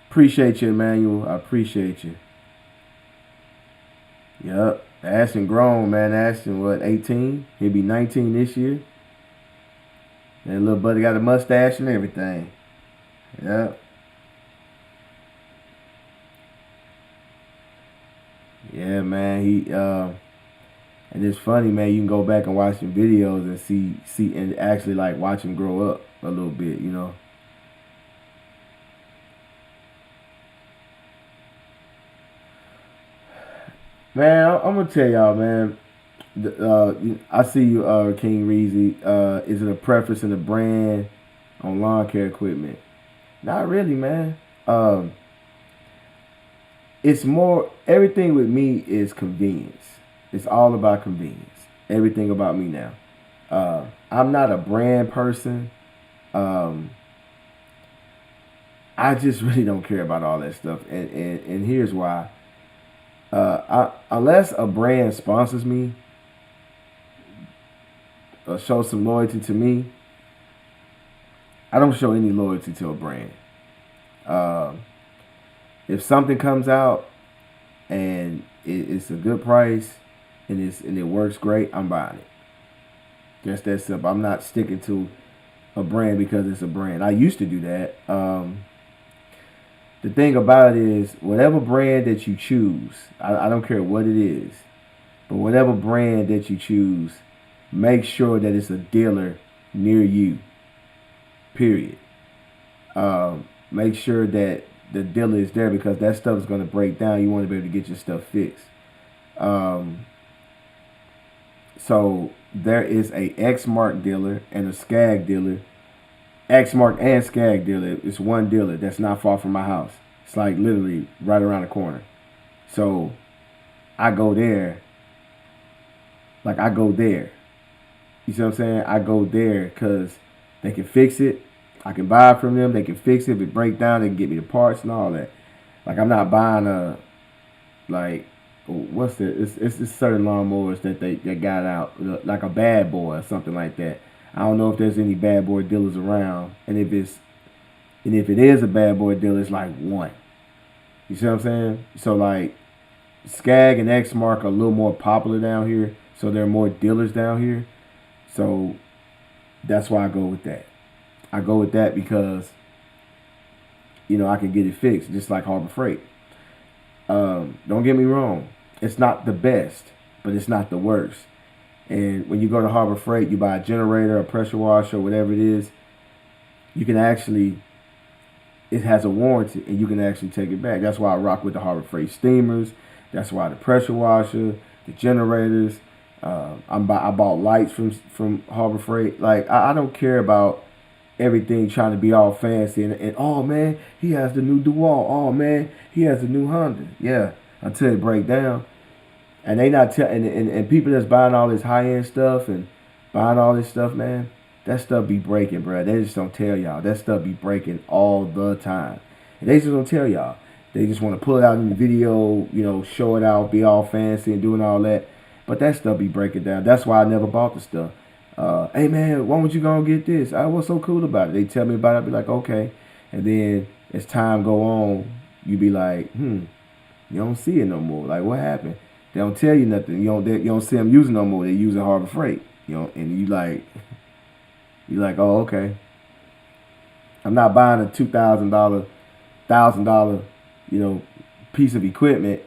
Appreciate you, Emmanuel. I appreciate you. Yep. Ashton grown, man. Ashton, what, 18? He'll be 19 this year. And little buddy got a mustache and everything. Yep. Yeah, man. And it's funny, man. You can go back and watch some videos and see and actually like watch him grow up a little bit. Man, I'm gonna tell y'all, man. I see you, King Reezy. Is it a preference in the brand on lawn care equipment? Not really, man. It's more, everything with me is convenience. It's all about convenience. Everything about me now. I'm not a brand person. Um, I just really don't care about all that stuff, and here's why. Unless a brand sponsors me or shows some loyalty to me, I don't show any loyalty to a brand. Um, if something comes out and it's a good price and it works great, I'm buying it. Just that simple. I'm not sticking to a brand because it's a brand. I used to do that. The thing about it is, whatever brand that you choose, I don't care what it is, but whatever brand that you choose, make sure that it's a dealer near you. Period. Make sure that the dealer is there, because that stuff is going to break down. You want to be able to get your stuff fixed. Um, so there is a Xmark dealer and a Skag dealer. Xmark and Skag dealer. It's one dealer that's not far from my house. It's like literally right around the corner. So I go there. Like I go there. You see what I'm saying? I go there because they can fix it. I can buy it from them. They can fix it. If it break down, they can get me the parts and all that. Like I'm not buying a, like, what's the, it's certain lawnmowers that they got out, like a Bad Boy or something like that. I don't know if there's any Bad Boy dealers around, and if it is a Bad Boy dealer, it's like one. You see what I'm saying? So like Skag and Xmark are a little more popular down here, so there are more dealers down here. So that's why I go with that. I go with that because I can get it fixed, just like Harbor Freight. Don't get me wrong, it's not the best, but it's not the worst. And when you go to Harbor Freight, you buy a generator, a pressure washer, whatever it is, you can actually, it has a warranty and you can actually take it back. That's why I rock with the Harbor Freight steamers. That's why the pressure washer, the generators. I bought lights from Harbor Freight. Like I don't care about everything trying to be all fancy and oh man, he has the new DeWalt. Oh man, he has the new Honda. Yeah, until it break down. And they not tell and people that's buying all this high end stuff and buying all this stuff, man, that stuff be breaking, bro. They just don't tell y'all. That stuff be breaking all the time. And they just don't tell y'all. They just want to pull it out in the video, show it out, be all fancy and doing all that. But that stuff be breaking down. That's why I never bought the stuff. Hey man, why don't you go and get this? What's so cool about it? They tell me about it, I be like, okay. And then as time go on, you be like, you don't see it no more. Like, what happened? They don't tell you nothing. You don't see them using no more. They using Harbor Freight. And you like, oh, okay. I'm not buying a $2,000, $1,000, piece of equipment,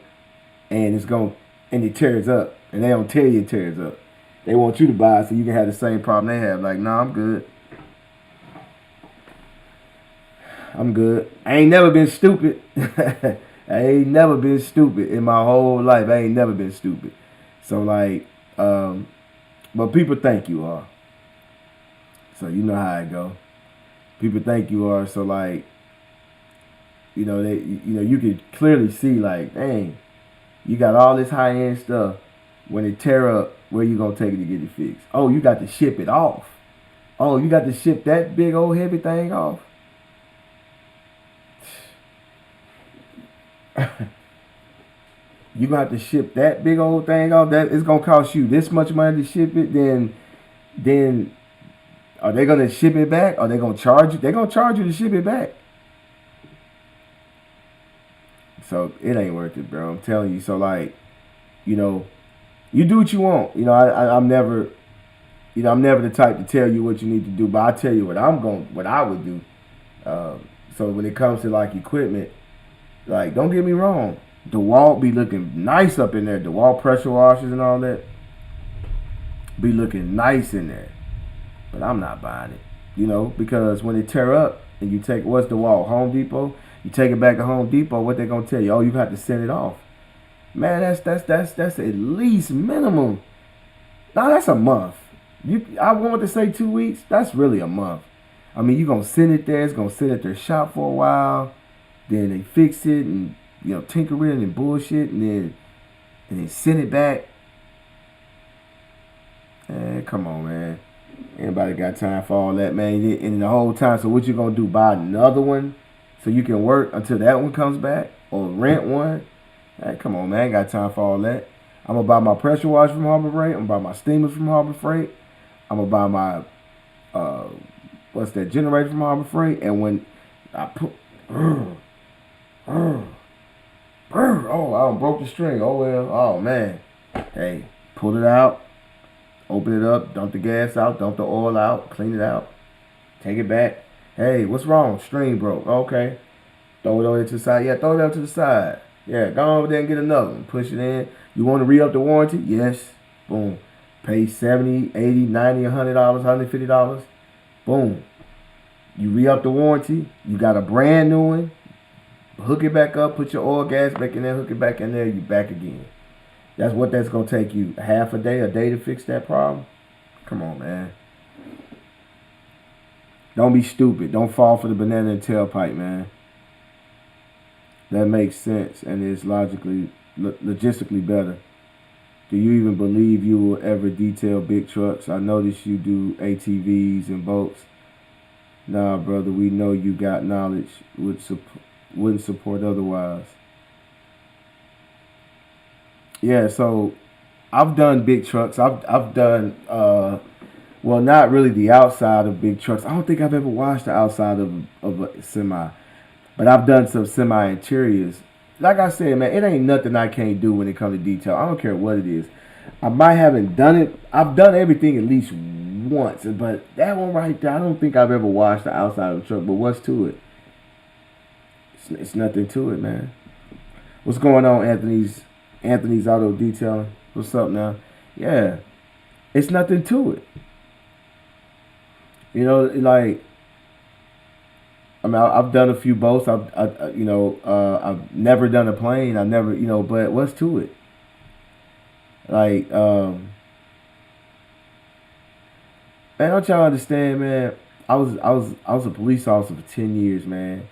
and it tears up, and they don't tell you it tears up. They want you to buy it so you can have the same problem they have. Like, nah, I'm good. I'm good. I ain't never been stupid. I ain't never been stupid in my whole life. I ain't never been stupid. So like, but people think you are. So you know how it go. People think you are. So like, you can clearly see like, dang, you got all this high end stuff. When it tear up, where you gonna take it to get it fixed? Oh, you got to ship it off. Oh, you got to ship that big old heavy thing off. You gonna have to ship that big old thing off. That it's gonna cost you this much money to ship it. Then are they gonna ship it back? Are they gonna charge you? They're gonna charge you to ship it back. So it ain't worth it, bro. I'm telling you. So like, you do what you want. I'm never, I'm never the type to tell you what you need to do, but I tell you what I would do. So when it comes to like equipment, like don't get me wrong, DeWalt be looking nice up in there. DeWalt pressure washers and all that be looking nice in there, but I'm not buying it. Because when it tear up and you take what's DeWalt, Home Depot, you take it back to Home Depot, what they gonna tell you? Oh, you have to send it off. Man, that's at least minimum. Now that's a month. I wanted to say 2 weeks. That's really a month. I mean, you gonna send it there. It's gonna sit at their shop for a while. Then they fix it and tinker with it and bullshit, and then send it back. Come on, man. Anybody got time for all that, man? And the whole time, so what you gonna do? Buy another one so you can work until that one comes back, or rent one? Hey, come on, man. I ain't got time for all that. I'm going to buy my pressure washer from Harbor Freight. I'm going to buy my steamers from Harbor Freight. I'm going to buy my, generator from Harbor Freight. And when I put, I broke the string. Oh, well. Oh, man. Hey, pull it out. Open it up. Dump the gas out. Dump the oil out. Clean it out. Take it back. Hey, what's wrong? String broke. Okay. Throw it over to the side. Yeah, throw it up to the side. Yeah, go over there and get another one. Push it in. You want to re-up the warranty? Yes. Boom. Pay $70, $80, $90, $100, $150. Boom. You re-up the warranty. You got a brand new one. Hook it back up. Put your oil, gas back in there. Hook it back in there. You back again. That's what that's going to take you. Half a day to fix that problem? Come on, man. Don't be stupid. Don't fall for the banana and tailpipe, man. That makes sense and is logistically better. Do you even believe you will ever detail big trucks? I notice you do ATVs and boats. Nah, brother, we know you got knowledge. Wouldn't support otherwise. Yeah, so I've done big trucks. I've done not really the outside of big trucks. I don't think I've ever washed the outside of a semi. But I've done some semi-interiors. Like I said, man, it ain't nothing I can't do when it comes to detail. I don't care what it is. I might haven't done it. I've done everything at least once. But that one right there, I don't think I've ever washed the outside of the truck. But what's to it? It's nothing to it, man. What's going on, Anthony's Auto Detailing? What's up now? Yeah. It's nothing to it. Like... I mean, I've done a few boats. I've never done a plane. I never, but what's to it? Like, man, don't y'all understand, man? I was a police officer for 10 years, man,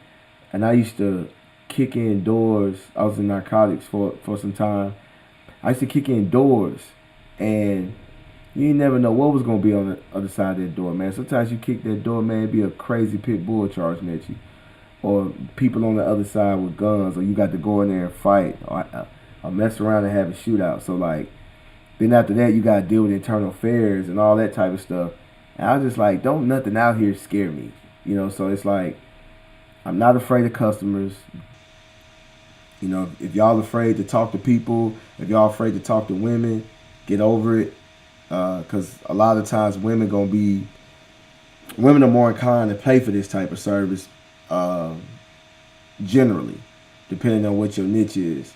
and I used to kick in doors. I was in narcotics for some time. I used to kick in doors, and you never know what was going to be on the other side of that door, man. Sometimes you kick that door, man, it'd be a crazy pit bull charging at you. or people on the other side with guns, or you got to go in there and fight, or mess around and have a shootout. So like, then after that, you got to deal with internal affairs and all that type of stuff. And I was just like, don't nothing out here scare me, you know. So it's like, I'm not afraid of customers. You know, if y'all afraid to talk to people, if y'all afraid to talk to women, get over it. Because a lot of times women are more inclined to pay for this type of service, generally, depending on what your niche is.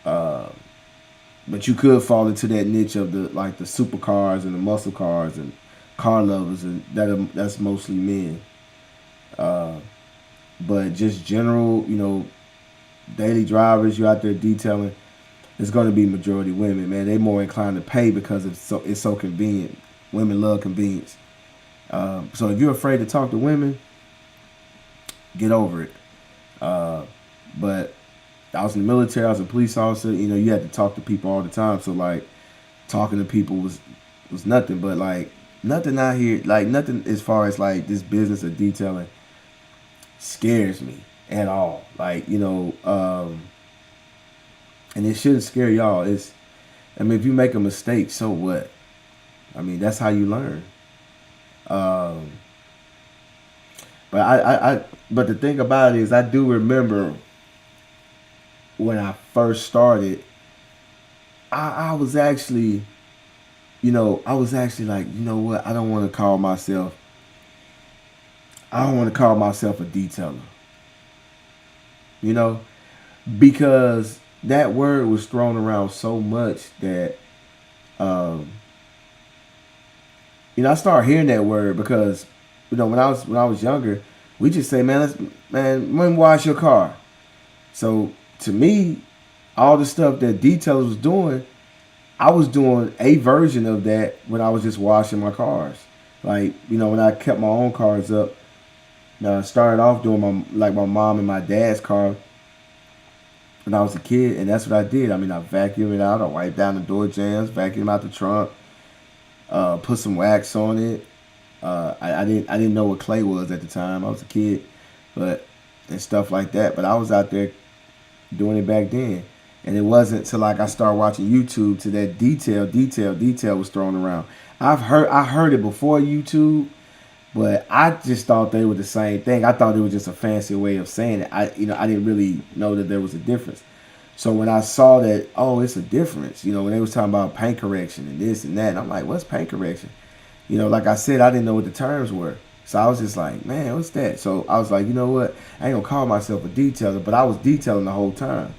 But you could fall into that niche of the supercars and the muscle cars and car lovers, and that's mostly men. But just general, daily drivers, you out there detailing, it's going to be majority women, man. They more inclined to pay because it's so convenient. Women love convenience. So if you're afraid to talk to women, get over it. But I was in the military. I was a police officer. You had to talk to people all the time. So like, talking to people was nothing. But like, nothing out here, like nothing as far as like this business of detailing scares me at all. Like, and it shouldn't scare y'all. If you make a mistake, so what? I mean, that's how you learn. But the thing about it is, I do remember when I first started, I was actually like, you know what? I don't want to call myself a detailer. Because that word was thrown around so much that, I started hearing that word because, when I was younger, we just say, when wash your car. So to me, all the stuff that detailers was doing, I was doing a version of that when I was just washing my cars. Like, when I kept my own cars up, I started off doing my mom and my dad's car when I was a kid, and that's what I did. I vacuumed it out, I wiped down the door jambs, vacuumed out the trunk, put some wax on it. I didn't know what clay was at the time. I was a kid, and stuff like that. But I was out there doing it back then, and it wasn't till like I started watching YouTube to that detail was thrown around. I heard it before YouTube, but I just thought they were the same thing. I thought it was just a fancy way of saying it. I didn't really know that there was a difference. So when I saw that, oh, it's a difference. When they was talking about paint correction and this and that, and I'm like, what's paint correction? Like I said, I didn't know what the terms were. So I was just like, man, what's that? So I was like, you know what? I ain't gonna call myself a detailer, but I was detailing the whole time.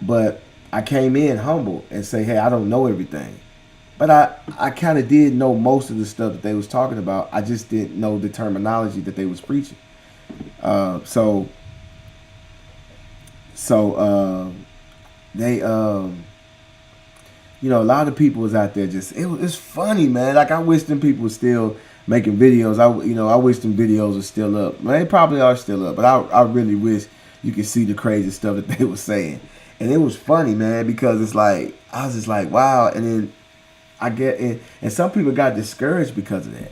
But I came in humble and say, hey, I don't know everything. But I kind of did know most of the stuff that they was talking about. I just didn't know the terminology that they was preaching. So they a lot of people was out there it's funny, man. Like, I wish them people were still making videos. I wish them videos were still up. Well, they probably are still up, but I really wish you could see the crazy stuff that they were saying. And it was funny, man, because it's like, I was just like, wow. And then I get it, and some people got discouraged because of that.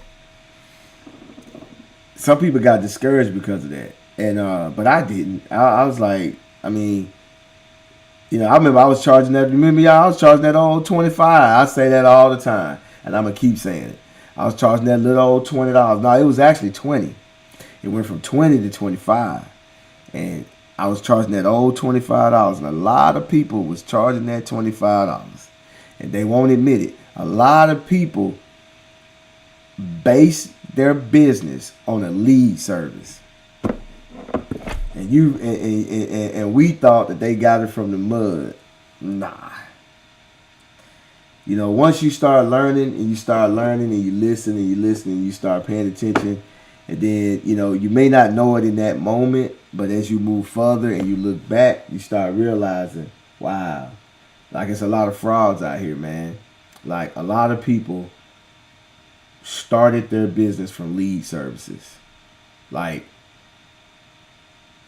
And but I didn't. I was like, I remember I was charging that. Remember, y'all, I was charging that old $25. I say that all the time, and I'm gonna keep saying it. I was charging that little old $20. No, it was actually 20. It went from 20 to 25, and I was charging that old $25, and a lot of people was charging that $25, and they won't admit it. A lot of people base their business on a lead service. And we thought that they got it from the mud. Nah. Once you start learning and you listen and you start paying attention, and then, you may not know it in that moment, but as you move further and you look back, you start realizing, wow, like, it's a lot of frauds out here, man. Like, a lot of people started their business from lead services. Like,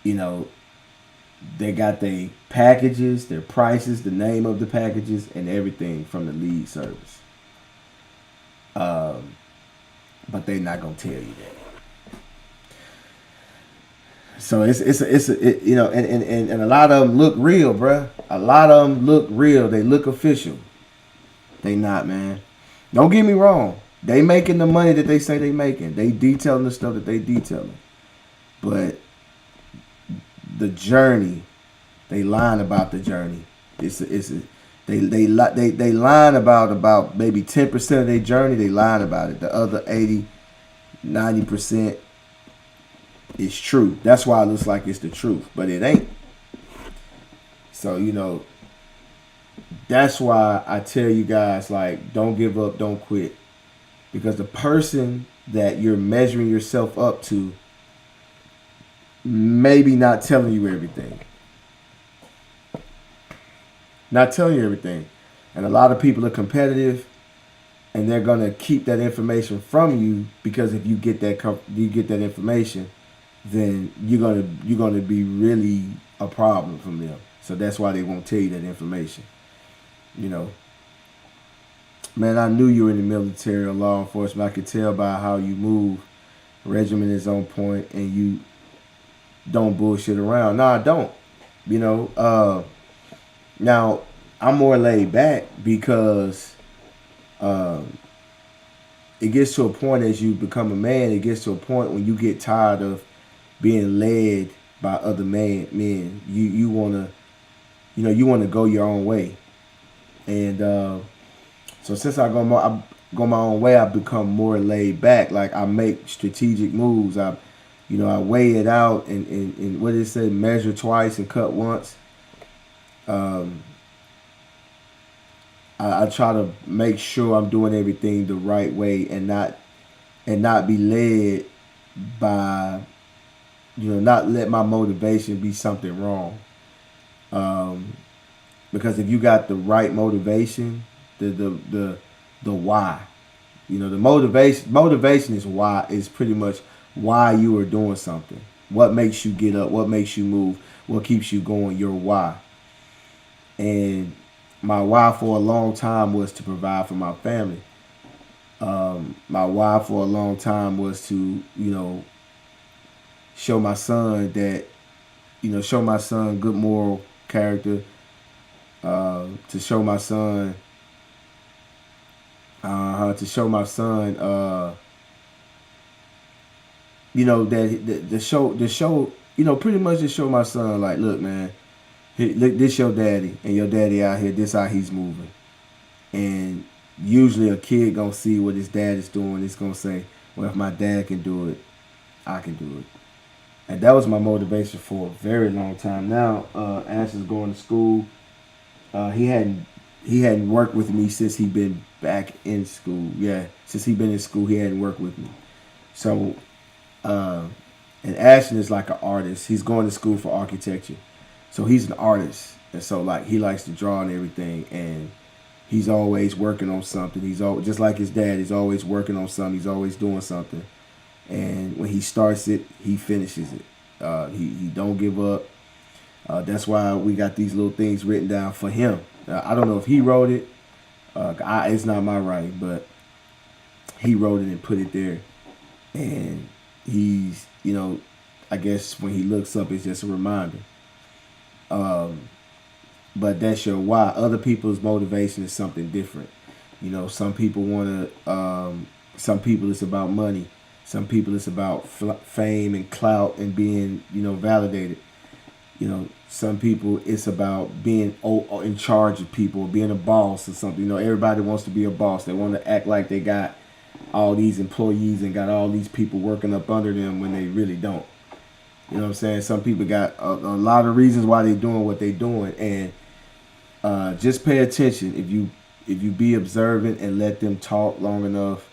they got their packages, their prices, the name of the packages, and everything from the lead service. But they're not going to tell you that. So and a lot of them look real, bruh. A lot of them look real. They look official. They not, man. Don't get me wrong. They making the money that they say they making. They detailing the stuff that they detailing. But the journey, they lying about the journey. They lying about maybe 10% of their journey. They lying about it. The other 80, 90% is true. That's why it looks like it's the truth, but it ain't. So that's why I tell you guys, like, don't give up, don't quit, because the person that you're measuring yourself up to maybe not telling you everything. Not telling you everything. And a lot of people are competitive, and they're gonna keep that information from you, because if you get that information, then you're gonna be really a problem from them. So that's why they won't tell you that information. Man, I knew you were in the military or law enforcement. I could tell by how you move. Regimen is on point, and you don't bullshit around. No, I don't. Now, I'm more laid back because it gets to a point as you become a man, it gets to a point when you get tired of being led by other men. You wanna go your own way. And so since I go my own way, I've become more laid back. Like, I make strategic moves. I weigh it out, and what did it say? Measure twice and cut once. I try to make sure I'm doing everything the right way, and not be led by, not let my motivation be something wrong. Because if you got the right motivation, the why, the motivation is pretty much why you are doing something. What makes you get up? What makes you move? What keeps you going? Your why. And my why for a long time was to provide for my family. My why for a long time was to, show my son good moral character. To show my son, that the show, pretty much to show my son, like, look, man, look, this your daddy, and your daddy out here, this how he's moving. And usually a kid gonna see what his dad is doing. It's gonna say, well, if my dad can do it, I can do it. And that was my motivation for a very long time. Now, Ash is going to school. He hadn't worked with me since he been back in school. Yeah, since he been in school, he hadn't worked with me. So, and Ashton is like an artist. He's going to school for architecture. So he's an artist. And so, like, he likes to draw and everything. And he's always working on something. He's just like his dad. He's always working on something. He's always doing something. And when he starts it, he finishes it. He don't give up. That's why we got these little things written down for him. I don't know if he wrote it. It's not my writing, but he wrote it and put it there. And he's, I guess when he looks up, it's just a reminder. But that's your why. Other people's motivation is something different. Some people want to, some people it's about money. Some people it's about fame and clout and being, validated. Some people it's about being in charge of people, being a boss or something. Everybody wants to be a boss. They want to act like they got all these employees and got all these people working up under them when they really don't. You know what I'm saying? Some people got a lot of reasons why they're doing what they're doing. And just pay attention. If you be observant and let them talk long enough,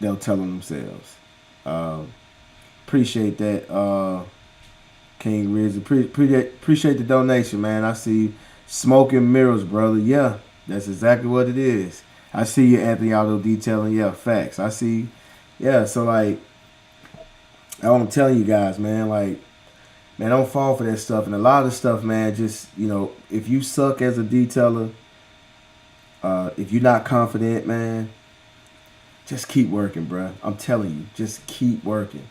they'll tell them themselves. Appreciate that, King Riz. Appreciate the donation, man. I see you. Smoke and mirrors, brother. Yeah, that's exactly what it is. I see you, Anthony Aldo detailing. Yeah, facts. I see. Yeah, so, like, I'm telling you guys, man, like, man, don't fall for that stuff. And a lot of stuff, man, just, if you suck as a detailer, if you're not confident, man, just keep working, bruh. I'm telling you, just keep working.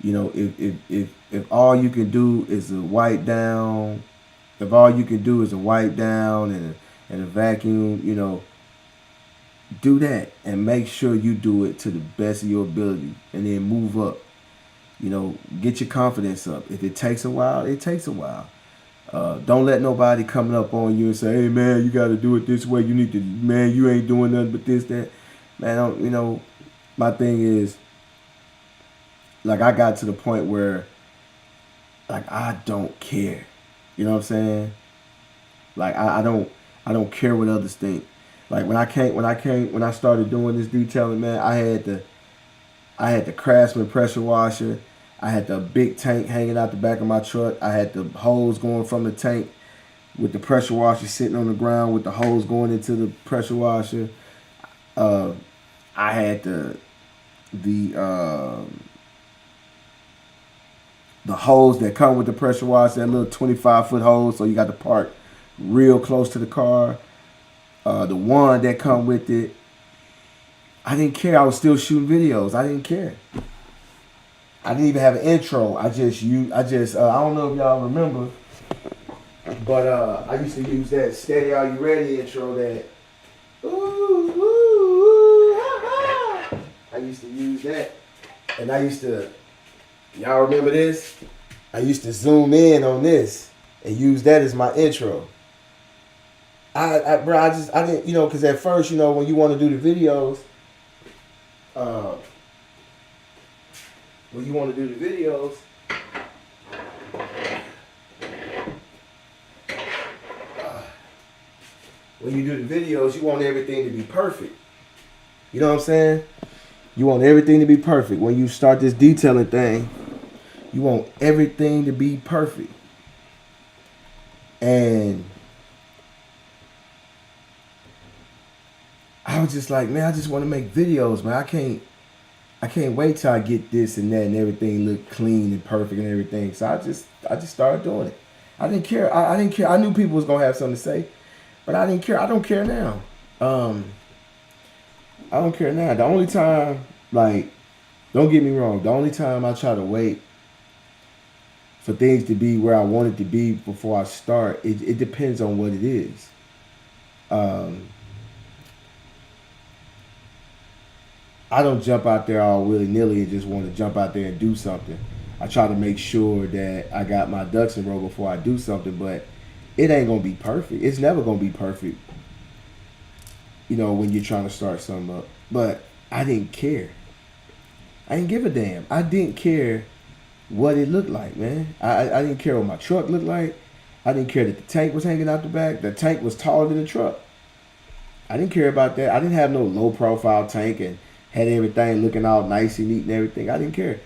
You know, if all you can do is a wipe down, if all you can do is a wipe down and a vacuum, you know, do that and make sure you do it to the best of your ability, and then move up. You know, get your confidence up. If it takes a while, it takes a while. Don't let nobody coming up on you and say, "Hey man, you got to do it this way. You need to, man. You ain't doing nothing but this, that." Man, you know, my thing is, like, I got to the point where, like, I don't care. You know what I'm saying? Like, I don't care what others think. Like when I started doing this detailing, man, I had the Craftsman pressure washer. I had the big tank hanging out the back of my truck. I had the hose going from the tank with the pressure washer sitting on the ground with the hose going into the pressure washer. I had the hose that come with the pressure washer, that little 25-foot hose, so you got to park real close to the car. The one that come with it. I didn't care. I was still shooting videos. I didn't care. I didn't even have an intro. I don't know if y'all remember, but I used to use that "Steady, Are You Ready" intro. That ooh, ooh, ooh, ha, ha. I used to use that, and I used to. Y'all remember this? I used to zoom in on this and use that as my intro. I didn't, you know, because at first, you know, when you want to do the videos, when you do the videos, you want everything to be perfect. You know what I'm saying? You want everything to be perfect. When you start this detailing thing, you want everything to be perfect. And I was just like, man, I just want to make videos, man. I can't wait till I get this and that and everything look clean and perfect and everything. So I just started doing it. I didn't care. I didn't care. I knew people was gonna have something to say, but I didn't care. I don't care now. I don't care now. The only time, like, don't get me wrong, the only time I try to wait for things to be where I want it to be before I start, it depends on what it is. I don't jump out there all willy-nilly and just want to jump out there and do something. I try to make sure that I got my ducks in a row before I do something, but it ain't going to be perfect. It's never going to be perfect, you know, when you're trying to start something up. But I didn't care. I didn't give a damn. I didn't care what it looked like, man. I didn't care what my truck looked like. I didn't care that the tank was hanging out the back. The tank was taller than the truck. I didn't care about that. I didn't have no low-profile tank and had everything looking all nice and neat and everything. I didn't care.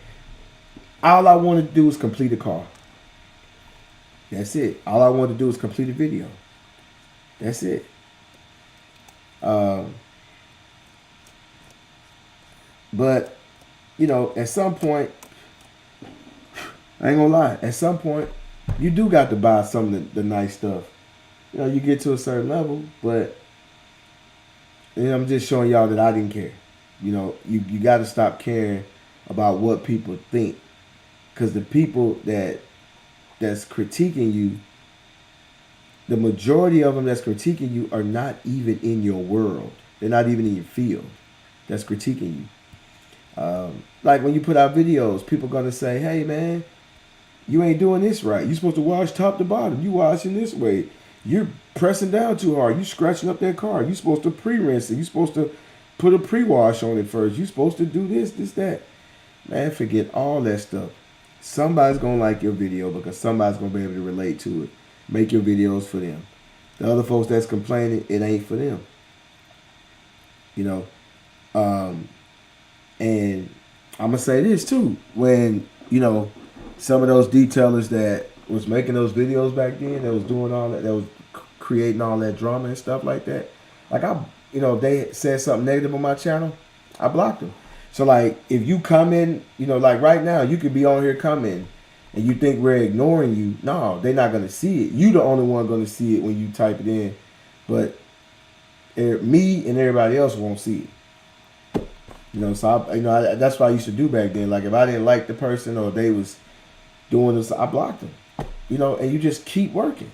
All I wanted to do was complete a car. That's it. All I wanted to do was complete a video. That's it. But, you know, at some point, I ain't gonna lie, at some point, you do got to buy some of the nice stuff. You know, you get to a certain level, but, you know, I'm just showing y'all that I didn't care. You know, you got to stop caring about what people think, because the people that's critiquing you, the majority of them that's critiquing you are not even in your world. They're not even in your field that's critiquing you. Like when you put out videos, people gonna say, "Hey man, you ain't doing this right. You're supposed to wash top to bottom. You washing this way. You're pressing down too hard. You scratching up that car. You're supposed to pre-rinse it. You're supposed to put a pre-wash on it first. You're supposed to do this, that." Man, forget all that stuff. Somebody's going to like your video because somebody's going to be able to relate to it. Make your videos for them. The other folks that's complaining, it ain't for them. You know? And I'm going to say this too. When, you know, some of those detailers that was making those videos back then, that was doing all that was creating all that drama and stuff like that. Like, you know, if they said something negative on my channel, I blocked them. So, like, if you come in, you know, like right now, you could be on here coming and you think we're ignoring you. No, they're not going to see it. You the only one going to see it when you type it in. But me and everybody else won't see it. So that's what I used to do back then. Like if I didn't like the person or they was doing this, I blocked them. And you just keep working.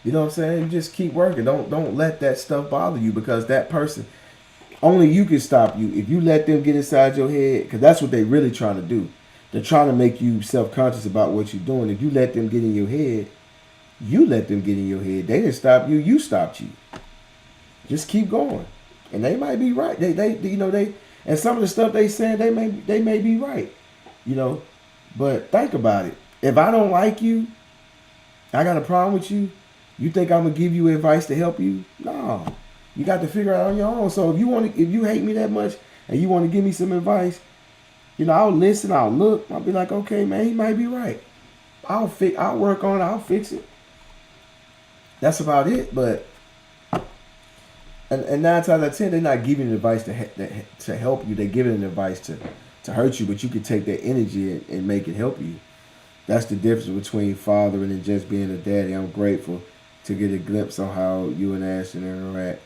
You know what I'm saying? You just keep working. Don't let that stuff bother you, because that person, only you can stop you if you let them get inside your head, because that's what they really trying to do. They're trying to make you self-conscious about what you're doing. If you let them get in your head, you let them get in your head. They didn't stop you. You stopped you. Just keep going, and they might be right. They and some of the stuff they saying, they may be right. But think about it. If I don't like you, I got a problem with you. You think I'm gonna give you advice to help you? No, you got to figure it out on your own. So if you hate me that much and you want to give me some advice, I'll listen. I'll look. I'll be like, okay, man, he might be right. I'll work on it. I'll fix it. That's about it. But and 9 times out of 10, they're not giving advice to help you. They're giving advice to hurt you. But you can take that energy and make it help you. That's the difference between fathering and just being a daddy. I'm grateful to get a glimpse on how you and Ashton interact.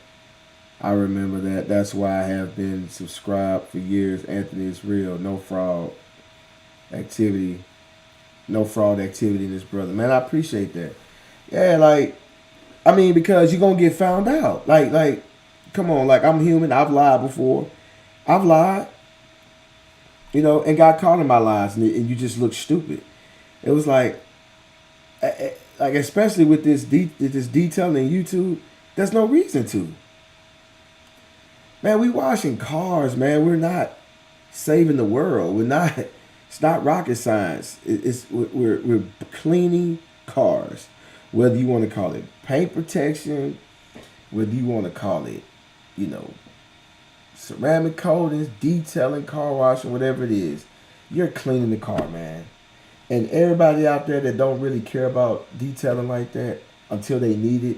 I remember that. That's why I have been subscribed for years. Anthony is real. No fraud activity. No fraud activity in this brother. Man, I appreciate that. Yeah, because you're going to get found out. Like, come on. Like, I'm human. I've lied before. I've lied. And got caught in my lies. And you just look stupid. It was like especially with this detailing in YouTube, there's no reason to. Man, we washing cars, man. We're not saving the world. We're not. It's not rocket science. We're cleaning cars, whether you want to call it paint protection, whether you want to call it, ceramic coatings, detailing, car washing, whatever it is. You're cleaning the car, man. And everybody out there that don't really care about detailing like that until they need it,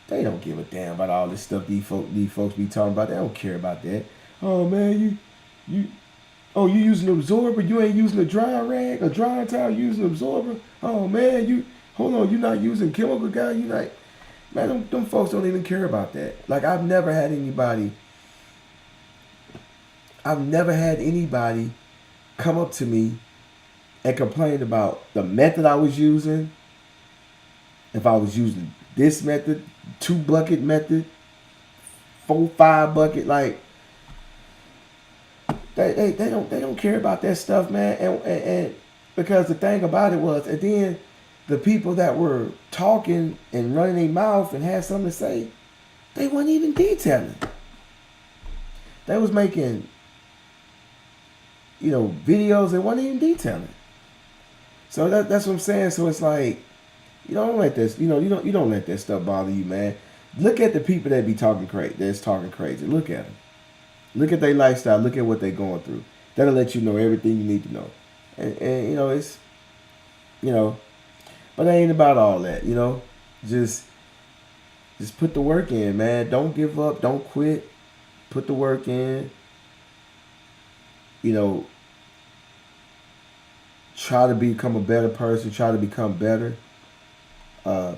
they don't give a damn about all this stuff these folks be talking about. They don't care about that. Oh man, you using an absorber? You ain't using a dry rag, a dry towel? You using an absorber? Oh man, hold on, you not using chemical guy? You like, man, them folks don't even care about that. Like I've never had anybody come up to me and complain about the method I was using. If I was using this method, 2-bucket method, 4-5 bucket, like they don't care about that stuff, man. And because the thing about it was, and then the people that were talking and running their mouth and had something to say, they weren't even detailing. They was making, videos and wasn't even detailing. So that's what I'm saying. So it's like, you don't let this, you don't let that stuff bother you, man. Look at the people that be talking crazy. That's talking crazy. Look at them. Look at their lifestyle. Look at what they're going through. That'll let you know everything you need to know. And it's, but it ain't about all that. Just put the work in, man. Don't give up. Don't quit. Put the work in. Try to become a better person. Try to become better.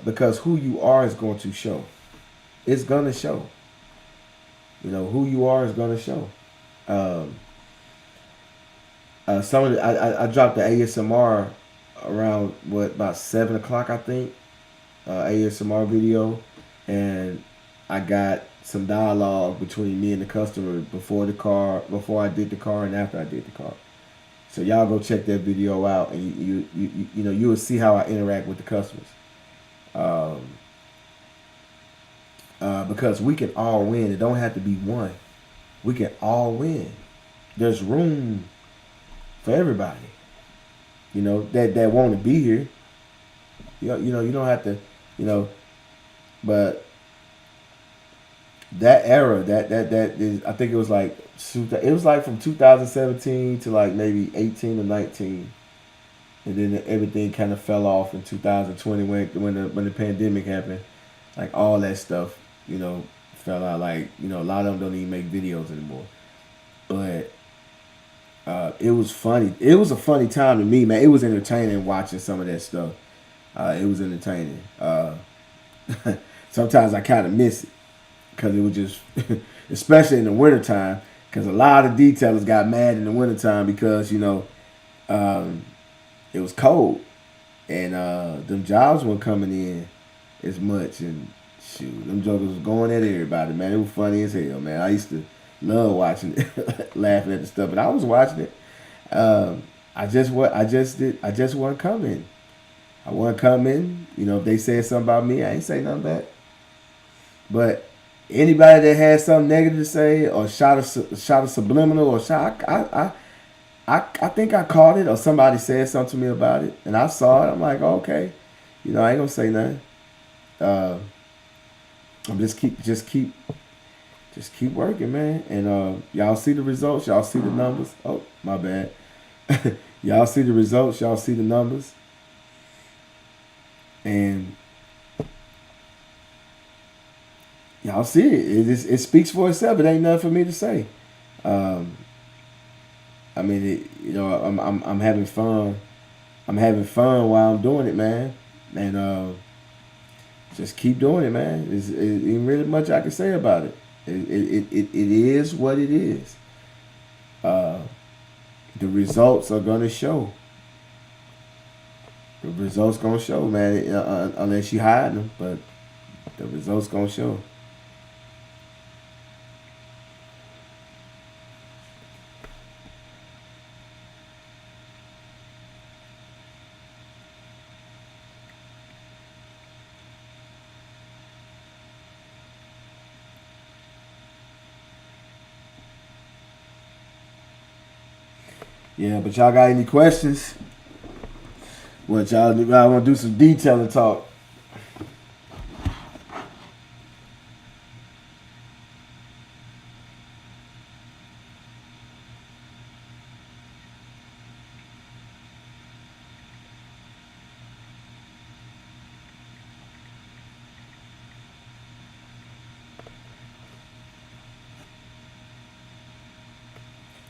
Because who you are is going to show. It's going to show. Who you are is going to show. I dropped the ASMR around, about 7 o'clock, I think. ASMR video. And I got some dialogue between me and the customer before I did the car and after I did the car. So y'all go check that video out, and you will see how I interact with the customers. Because we can all win. It don't have to be one. We can all win. There's room for everybody. That want to be here. You don't have to. But that era, that is, I think it was like from 2017 to like maybe 18 or 19. And then everything kind of fell off in 2020 when the pandemic happened. Like all that stuff, fell out. Like, a lot of them don't even make videos anymore. But it was funny. It was a funny time to me, man. It was entertaining watching some of that stuff. It was entertaining. Sometimes I kind of miss it because it was just, especially in the wintertime, Because a lot of detailers got mad in the wintertime because, it was cold. And them jobs weren't coming in as much. And shoot, them jokers was going at everybody, man. It was funny as hell, man. I used to love watching it, laughing at the stuff. But I was watching it. I just wasn't coming. I wasn't coming. If they said something about me, I ain't say nothing back. But anybody that had something negative to say or shot a subliminal or shot, I think I caught it or somebody said something to me about it and I saw it. I'm like, okay, I ain't gonna say nothing. I'm just keep working, man. And y'all see the results. Y'all see the numbers. Oh, my bad. Y'all see the results. Y'all see the numbers. And y'all see it. It speaks for itself. It ain't nothing for me to say. I mean, I'm having fun. I'm having fun while I'm doing it, man. And just keep doing it, man. It ain't really much I can say about it. It is what it is. The results are gonna show. The results gonna show, man. Unless you hide them, but the results gonna show. Yeah, but y'all got any questions? What y'all want to do some detailing talk?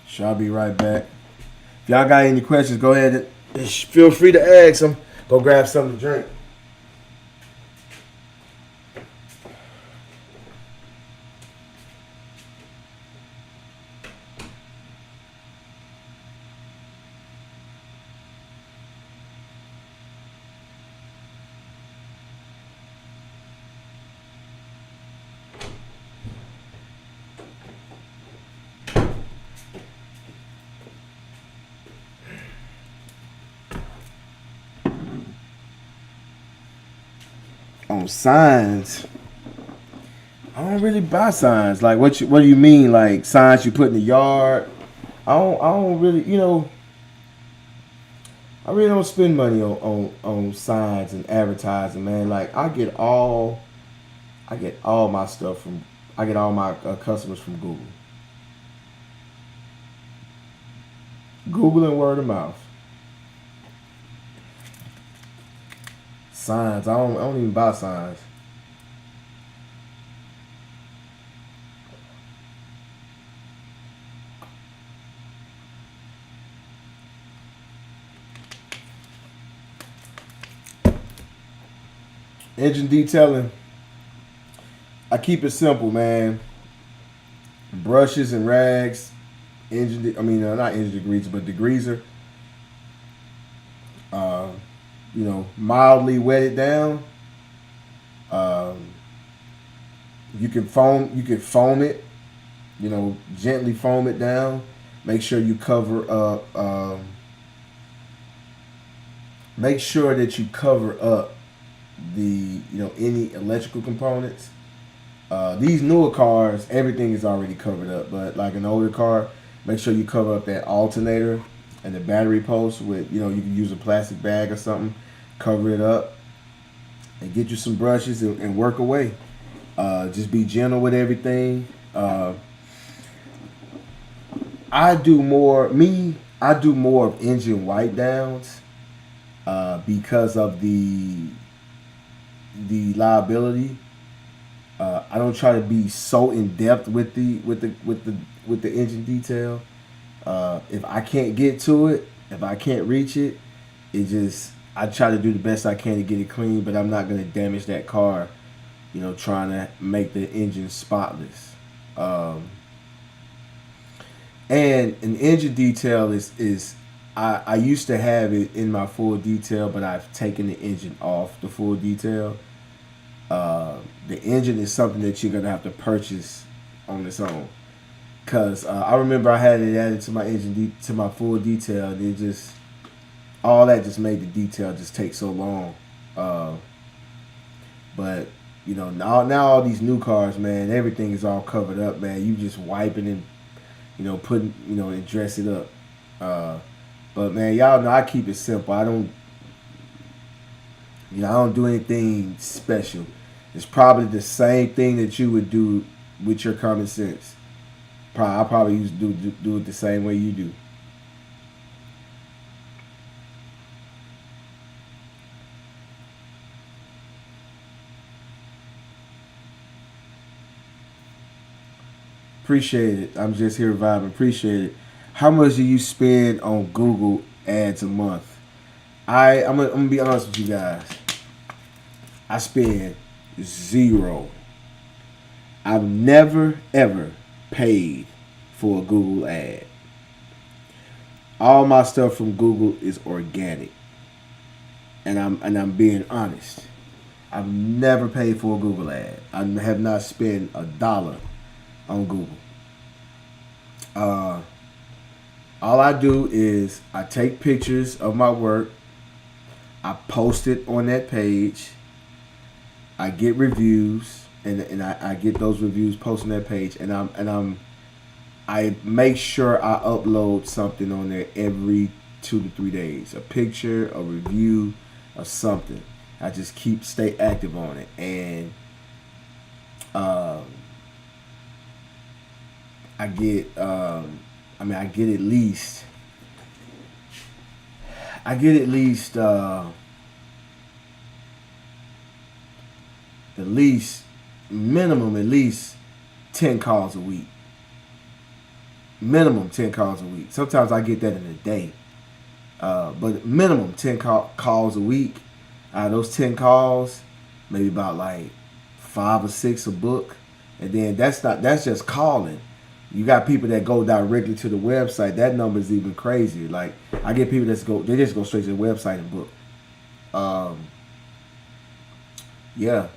Sure, I'll be right back. If y'all got any questions, go ahead and feel free to ask them. Go grab something to drink. On signs, I don't really buy signs. Like, what do you mean? Like signs you put in the yard? I don't really, I really don't spend money on signs and advertising, man. Like I get all my stuff from, I get all my customers from Google and word of mouth. Signs, I don't even buy signs. Engine detailing, I keep it simple, man. Brushes and rags, not engine degreaser, but degreaser. Mildly wet it down. You can foam it. Gently foam it down. Make sure you cover up. Make sure that you cover up the any electrical components. These newer cars, everything is already covered up, but like an older car, make sure you cover up that alternator and the battery post with, you can use a plastic bag or something, cover it up, and get you some brushes and work away. Just be gentle with everything. I do more of engine wipe downs because of the liability. I don't try to be so in depth with the engine detail. If I can't get to it, if I can't reach it, I try to do the best I can to get it clean, but I'm not gonna damage that car, trying to make the engine spotless. And an engine detail is I used to have it in my full detail, but I've taken the engine off the full detail. The engine is something that you're gonna have to purchase on its own. Cause I remember I had it added to my to my full detail, and it just all that just made the detail just take so long. Uh, but you know, now all these new cars, man, everything is all covered up, man. You just wiping and putting and dress it up. Uh, but man, y'all know I keep it simple. I don't do anything special. It's probably the same thing that you would do with your common sense. I probably used to do it the same way you do. Appreciate it. I'm just here vibing. Appreciate it. How much do you spend on Google ads a month? I'm gonna be honest with you guys. I spend zero. I've never ever paid for a Google ad. All my stuff from Google is organic, and I'm being honest. I've never paid for a Google ad. I have not spent a dollar on Google. Uh, all I do is I take pictures of my work. I post it on that page. I get reviews, and I get those reviews posted on that page, and I make sure I upload something on there every 2 to 3 days. A picture, a review, or something. I just stay active on it, and I get I get at least minimum at least 10 calls a week. Minimum 10 calls a week. Sometimes I get that in a day. But minimum 10 calls a week. Out of those 10 calls, maybe about like 5 or 6 a book. And then that's just calling. You got people that go directly to the website. That number is even crazier. Like I get people they just go straight to the website and book. Yeah.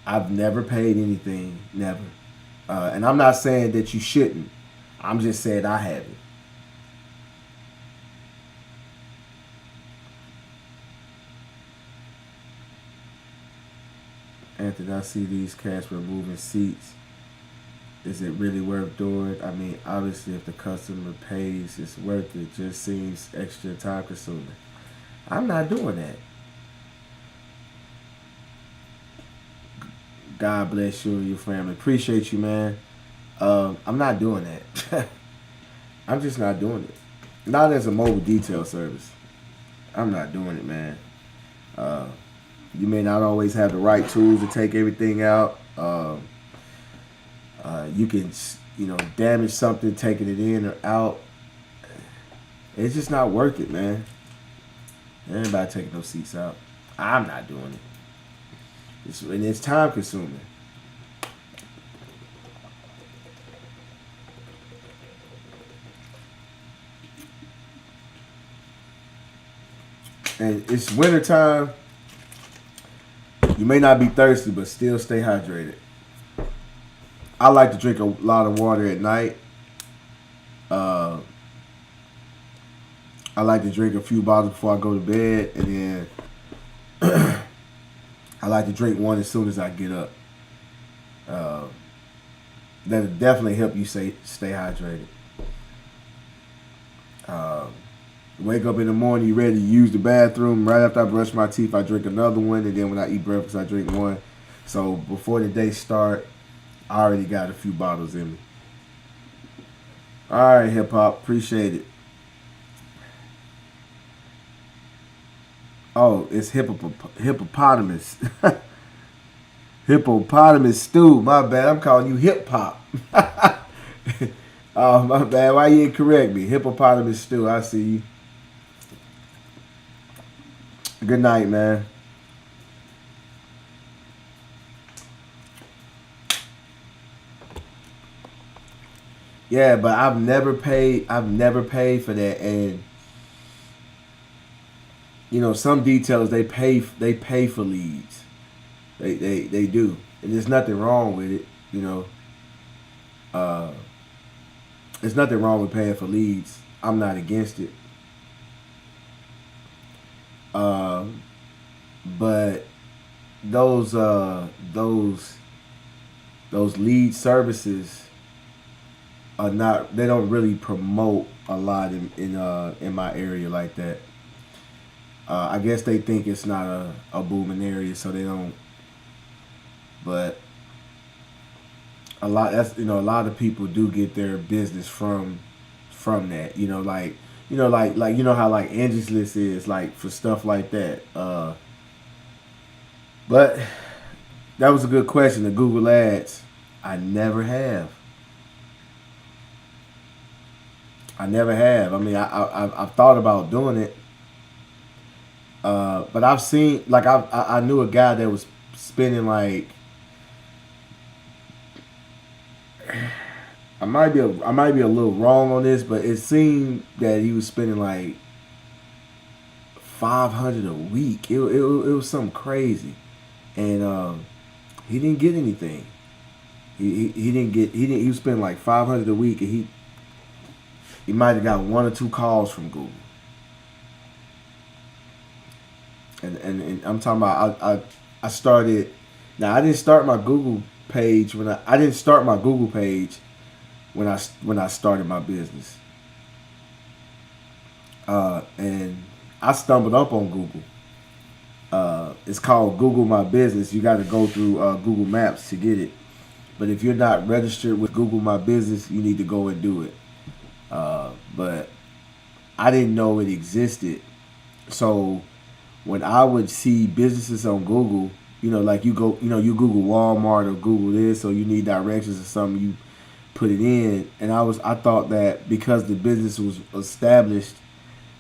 I've never paid anything, never. And I'm not saying that you shouldn't. I'm just saying I haven't. Anthony, I see these cats removing seats. Is it really worth doing? I mean, obviously, if the customer pays, it's worth it. Just seems extra time consuming. I'm not doing that. God bless you and your family. Appreciate you, man. I'm not doing that. I'm just not doing it. Not as a mobile detail service. I'm not doing it, man. You may not always have the right tools to take everything out. You can, damage something taking it in or out. It's just not worth it, man. Anybody taking those seats out. I'm not doing it. And it's time consuming. And it's winter time. You may not be thirsty, but still stay hydrated. I like to drink a lot of water at night. I like to drink a few bottles before I go to bed, and then I like to drink one as soon as I get up. That'll definitely help you stay hydrated. Wake up in the morning, you ready to use the bathroom. Right after I brush my teeth, I drink another one, and then when I eat breakfast, I drink one. So before the day start, I already got a few bottles in me. All right, hip hop, appreciate it. Oh, it's hippopotamus. Hippopotamus stew. My bad. I'm calling you hip hop. Oh, my bad. Why you ain't correct me? Hippopotamus stew. I see you. Good night, man. Yeah, but I've never paid. I've never paid for that, and you know, some details they pay. They pay for leads. They do, and there's nothing wrong with it. You know, uh, there's nothing wrong with paying for leads. I'm not against it. Um, but those those lead services are not. They don't really promote a lot in my area like that. I guess they think it's not a booming area, so they don't. But a lot of people do get their business from that. You know how like Angie's List is like for stuff like that. But that was a good question. The Google Ads, I never have. I never have. I mean, I've thought about doing it, but I've seen like I knew a guy that was spending like I might be a little wrong on this, but it seemed that he was spending like 500 a week. It was something crazy, and he didn't get anything. He didn't get he was spending like 500 a week, and he might have got one or two calls from Google. And I'm talking about I started. Now I didn't start my Google page I didn't start my Google page when I started my business. And I stumbled up on Google. It's called Google My Business. You got to go through Google Maps to get it. But if you're not registered with Google My Business, you need to go and do it. But I didn't know it existed. So when I would see businesses on Google, you know, like you you Google Walmart or Google this, or you need directions or something, you put it in. And I thought that because the business was established,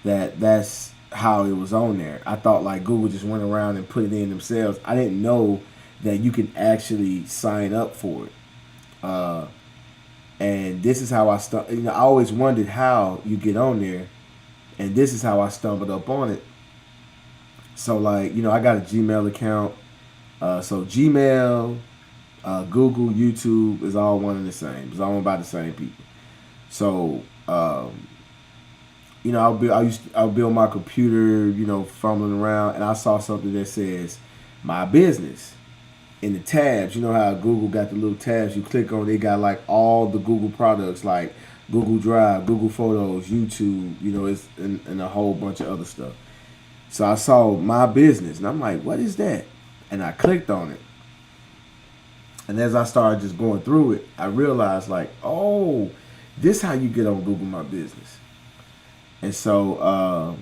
that's how it was on there. I thought like Google just went around and put it in themselves. I didn't know that you can actually sign up for it. And this is how I always wondered how you get on there, and this is how I stumbled up on it. So like, I got a Gmail account. So Gmail, Google, YouTube is all one and the same. It's all owned by the same people. So I'll be on my computer, fumbling around, and I saw something that says my business in the tabs. You know how Google got the little tabs you click on? They got like all the Google products like Google Drive, Google Photos, YouTube, it's and a whole bunch of other stuff. So I saw my business, and I'm like, what is that? And I clicked on it. And as I started just going through it, I realized like, oh, this is how you get on Google My Business. And so,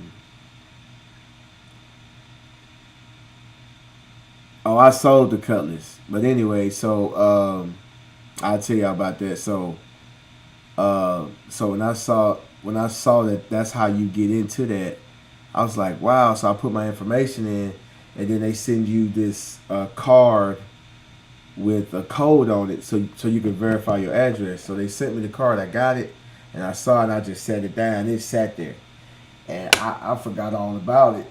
I sold the Cutlass. But anyway, so I'll tell you about that. So when I saw that that's how you get into that, I was like, wow. So I put my information in, and then they send you this card with a code on it, so you can verify your address. So they sent me the card. I got it, and I saw it, and I just set it down. It sat there, and I forgot all about it.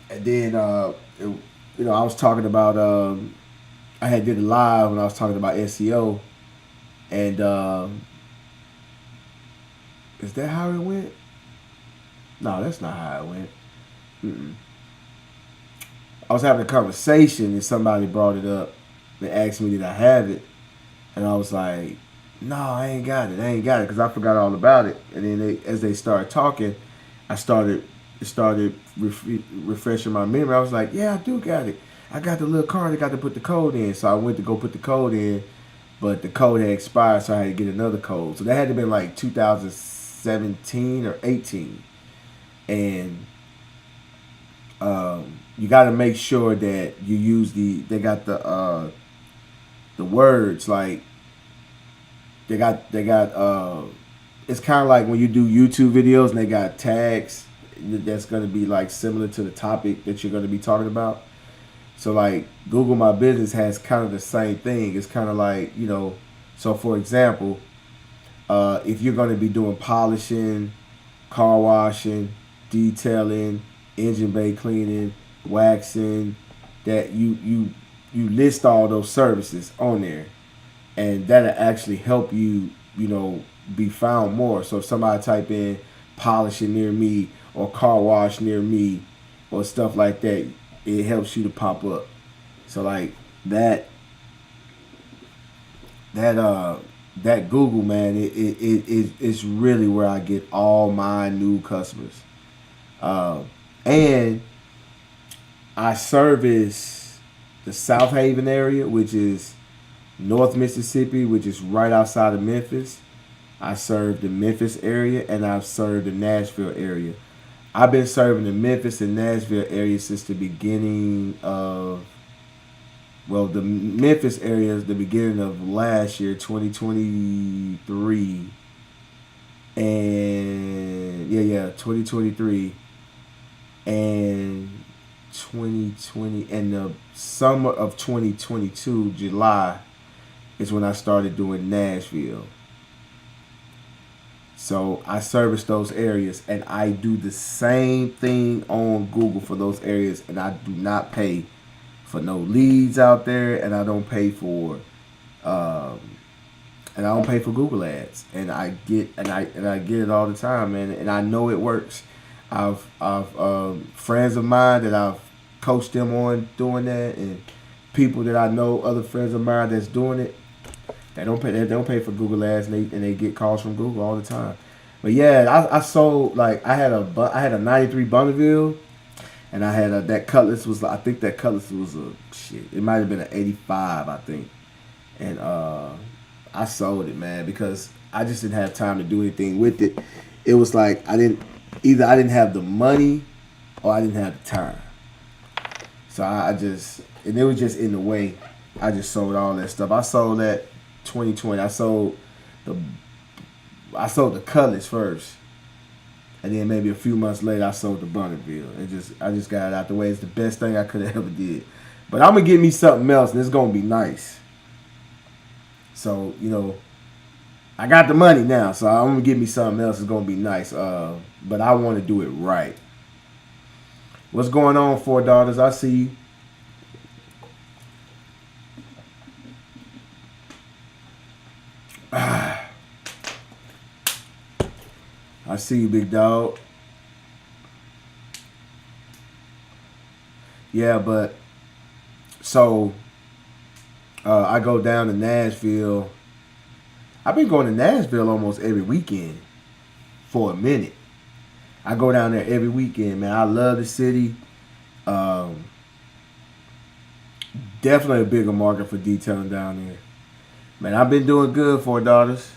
And then I was talking about I had did a live when I was talking about SEO, and is that how it went? No, that's not how it went. Mm-mm. I was having a conversation and somebody brought it up. They asked me, did I have it? And I was like, no, I ain't got it. I ain't got it because I forgot all about it. And then as they started talking, it started refreshing my memory. I was like, yeah, I do got it. I got the little card. I got to put the code in. So I went to go put the code in, but the code had expired, so I had to get another code. So that had to have been like 2017 or 18. And you got to make sure that you use they got the words, like they got it's kind of like when you do YouTube videos and they got tags that's going to be like similar to the topic that you're going to be talking about. So like Google My Business has kind of the same thing. It's kind of like, so for example, If you're going to be doing polishing, car washing, detailing, engine bay cleaning, waxing, that you list all those services on there, and that'll actually help you, be found more. So if somebody type in polishing near me or car wash near me or stuff like that, it helps you to pop up. So like that that Google, man, it's really where I get all my new customers. And I service the South Haven area, which is North Mississippi, which is right outside of Memphis. I serve the Memphis area, and I've served the Nashville area. I've been serving the Memphis and Nashville area since the beginning of, well, the Memphis area is the beginning of last year, 2023. And yeah, 2023. And 2020, and the summer of 2022, July, is when I started doing Nashville. So I service those areas, and I do the same thing on Google for those areas, and I do not pay for no leads out there, and I don't pay for Google ads, and I get it all the time, man, and I know it works. I've friends of mine that I've coached them on doing that, and people that I know, other friends of mine that's doing it. They don't pay for Google ads, and they get calls from Google all the time. But yeah, I sold, like, I had a 93 Bonneville, and I had that Cutlass was, I think that Cutlass was it might have been an 85, I think. And I sold it, man, because I just didn't have time to do anything with it. It was like I didn't have the money or I didn't have the time. So and it was just in the way. I just sold all that stuff. I sold that 2020. I sold the Cutlass first, and then maybe a few months later I sold the Bonneville. I just got it out the way. It's the best thing I could have ever did. But I'm gonna get me something else, and it's gonna be nice. So I got the money now, so I'm gonna get me something else. It's gonna be nice. But I want to do it right. What's going on, Four Daughters? I see you. I see you, big dog. Yeah, but so I go down to Nashville. I've been going to Nashville almost every weekend for a minute. I go down there every weekend, man. I love the city. Definitely a bigger market for detailing down there. Man, I've been doing good, Four Daughters.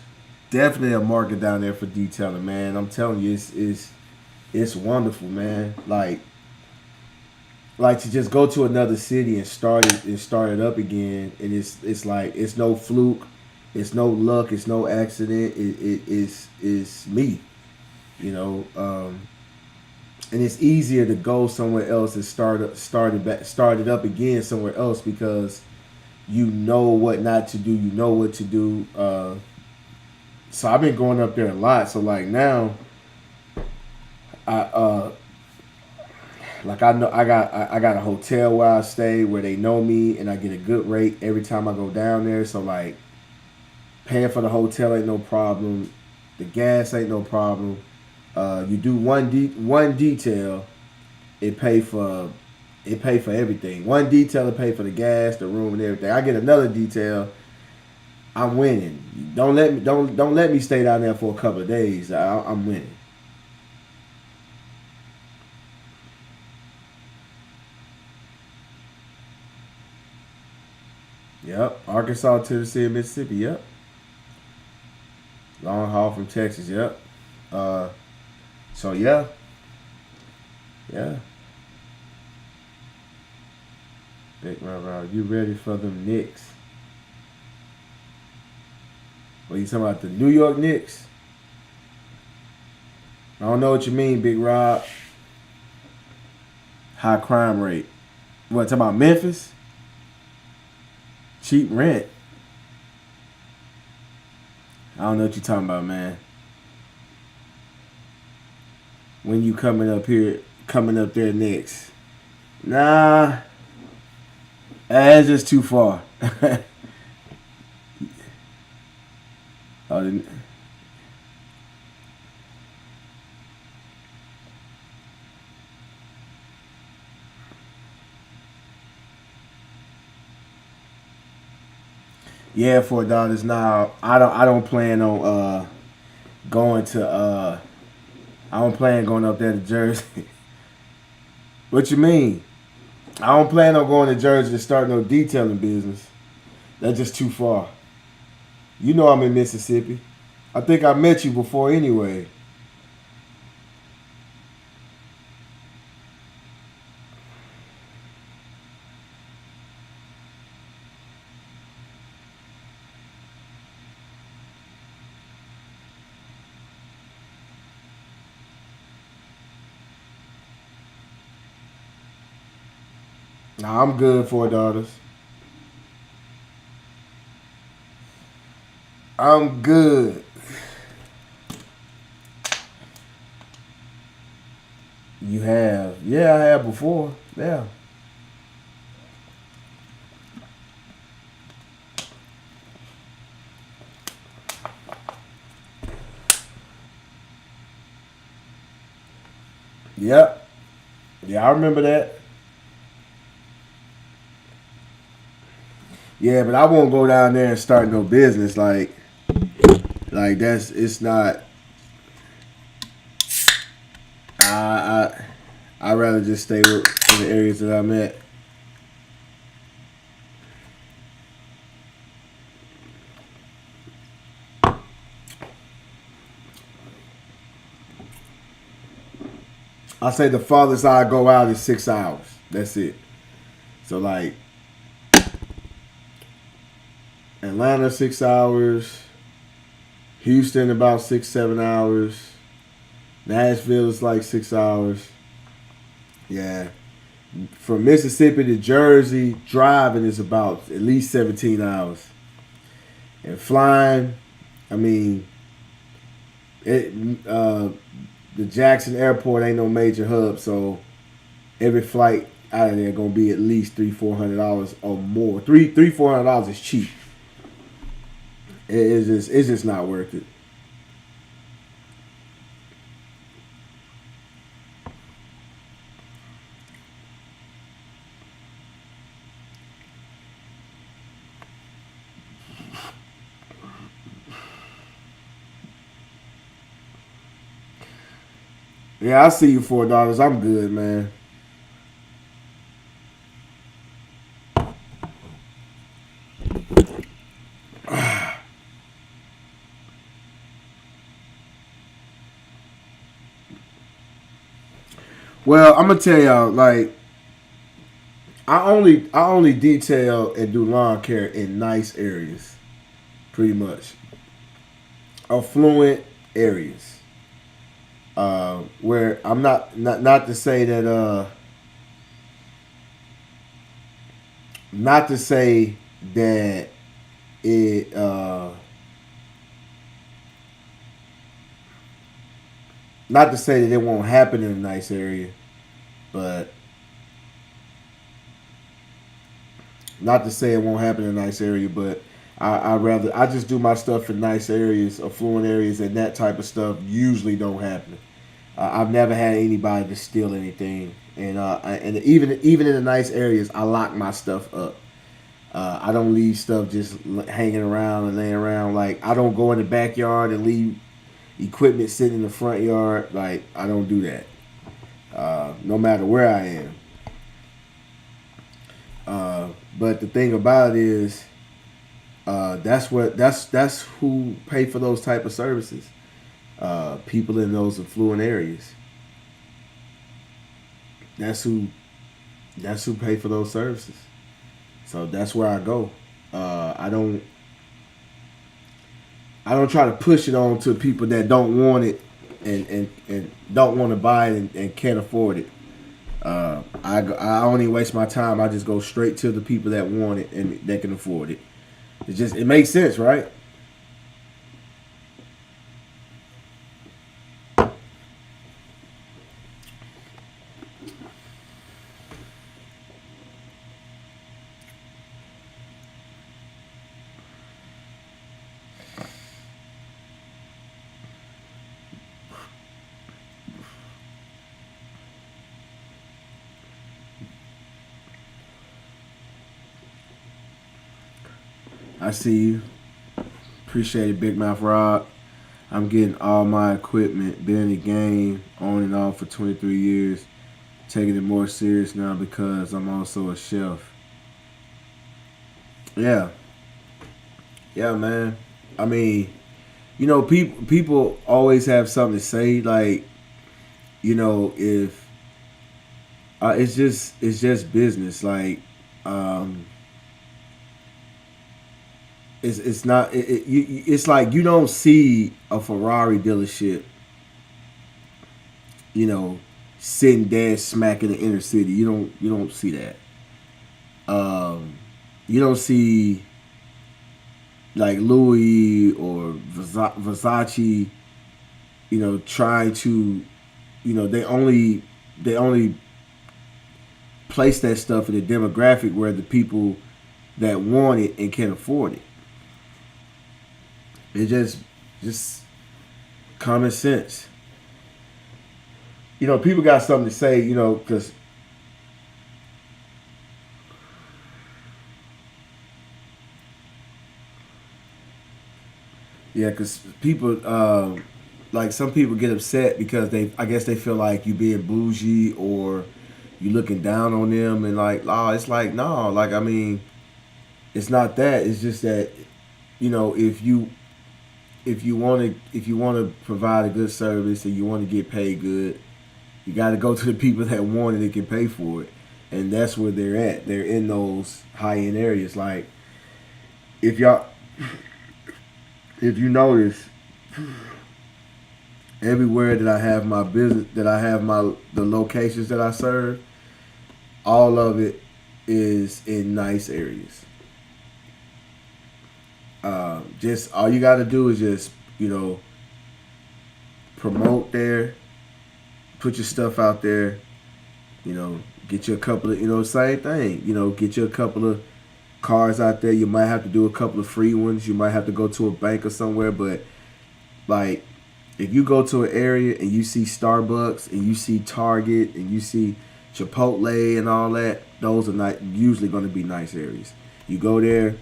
Definitely a market down there for detailing, man. I'm telling you, it's wonderful, man. Like to just go to another city and start it up again, and it's like it's no fluke, it's no luck, it's no accident. It's me, and it's easier to go somewhere else and start it up again somewhere else because you know what not to do, you know what to do. So I've been going up there a lot. So like now, I know I got a hotel where I stay where they know me and I get a good rate every time I go down there. So like paying for the hotel ain't no problem, the gas ain't no problem. You do one detail, it pay for everything. One detail to pay for the gas, the room, and everything. I get another detail, I'm winning. Don't let me stay down there for a couple of days. I'm winning. Yep, Arkansas, Tennessee, and Mississippi. Yep, long haul from Texas. Yep. So yeah. Big Rob, you ready for them Knicks? What you talking about, the New York Knicks? I don't know what you mean, Big Rob. High crime rate. What, talking about Memphis? Cheap rent. I don't know what you're talking about, man. When you coming up here, coming up there next? Nah, that's just too far. Oh, yeah, $4. Now I don't plan on going to I don't plan going up there to Jersey. What you mean? I don't plan on going to Jersey to start no detailing business. That's just too far. You know I'm in Mississippi. I think I met you before anyway. Nah, I'm good, $4. I'm good. You have. Yeah, I have before. Yeah. Yep. Yeah, I remember that. Yeah, but I won't go down there and start no business like that's it's not. I I rather just stay with in the areas that I'm at. I say the farthest I go out is 6 hours. That's it. So like Atlanta 6 hours, Houston about 6 7 hours, Nashville is like 6 hours. Yeah, from Mississippi to Jersey driving is about at least 17 hours, and flying, I mean, it the Jackson Airport ain't no major hub, so every flight out of there gonna be at least $300-400 or more. $300-400 is cheap. It's just not worth it. Yeah, I see you $4. I'm good, man. Well, I'm gonna tell y'all, like, I only detail and do lawn care in nice areas, pretty much. Affluent areas. Where I'm not to say that not to say that it not to say that it won't happen in a nice area, but not to say it won't happen in a nice area, but I just do my stuff in nice areas, affluent areas, and that type of stuff usually don't happen. I've never had anybody to steal anything, and even in the nice areas, I lock my stuff up. I don't leave stuff just hanging around and laying around. Like I don't go in the backyard and leave equipment sitting in the front yard. Like I don't do that. No matter where I am. But the thing about it is, that's who pay for those type of services. People in those affluent areas. That's who pay for those services. So that's where I go. I don't try to push it on to people that don't want it and don't want to buy it and can't afford it. I only waste my time. I just go straight to the people that want it and that can afford it. It makes sense, right? I see you. Appreciate it, Big Mouth Rob. I'm getting all my equipment. Been in the game on and off for 23 years. Taking it more serious now because I'm also a chef. Yeah, yeah, man. I mean, people always have something to say. Like, if it's just business. Like, um, it's not. It's like you don't see a Ferrari dealership, you know, sitting dead smack in the inner city. You don't see that. Um, you don't see like Louis or Versace, trying to, they only place that stuff in a demographic where the people that want it and can afford it. It's just common sense. People got something to say, because yeah, because people, like some people get upset because I guess they feel like you being bougie or you looking down on them, and like, oh, it's like, no, like, I mean, it's not that. It's just that, if you want to provide a good service and you want to get paid good, you got to go to the people that want it and can pay for it, and that's where they're at. They're in those high end areas. Like, if y'all, if you notice, everywhere that I have my business, that I have the locations that I serve, all of it is in nice areas. Just all you got to do is just promote there, put your stuff out there. Get you a couple of same thing. Get you a couple of cars out there. You might have to do a couple of free ones. You might have to go to a bank or somewhere, but like, if you go to an area and you see Starbucks and you see Target and you see Chipotle and all that, those are not usually going to be nice areas. You go there,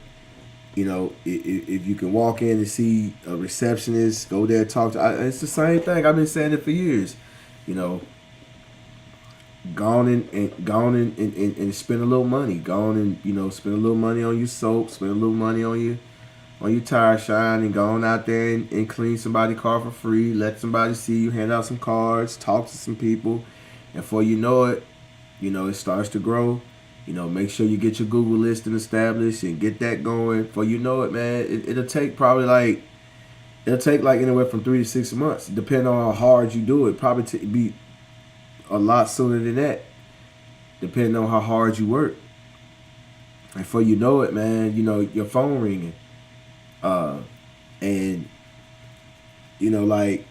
if you can walk in and see a receptionist, go there, talk to. It's the same thing. I've been saying it for years. You know, go on and spend a little money. Go on and spend a little money on your soap. Spend a little money on your tire shine, and go on out there and clean somebody's car for free. Let somebody see you. Hand out some cards. Talk to some people, and before you know it, it starts to grow. Make sure you get your Google listing established and get that going. Before you know it, man, it'll take like anywhere from 3 to 6 months, depending on how hard you do it. Probably be a lot sooner than that, depending on how hard you work. And before you know it, man, your phone ringing, and like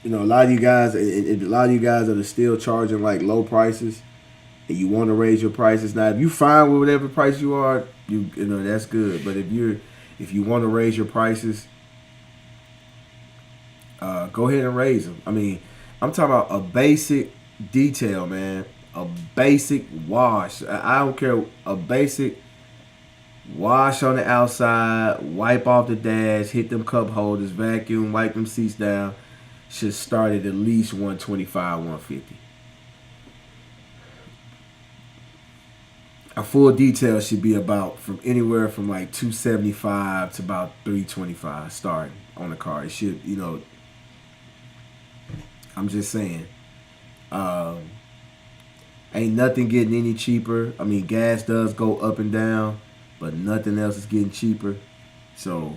a lot of you guys, and a lot of you guys that are still charging like low prices, and you want to raise your prices. Now, if you fine with whatever price you are, that's good. But if you want to raise your prices, go ahead and raise them. I mean, I'm talking about a basic detail, man. A basic wash. I don't care. A basic wash on the outside, wipe off the dash, hit them cup holders, vacuum, wipe them seats down. Should start at least 125, 150. A full detail should be about from anywhere from like 275 to about 325 starting on the car. It should, I'm just saying. Ain't nothing getting any cheaper. I mean, gas does go up and down, but nothing else is getting cheaper. So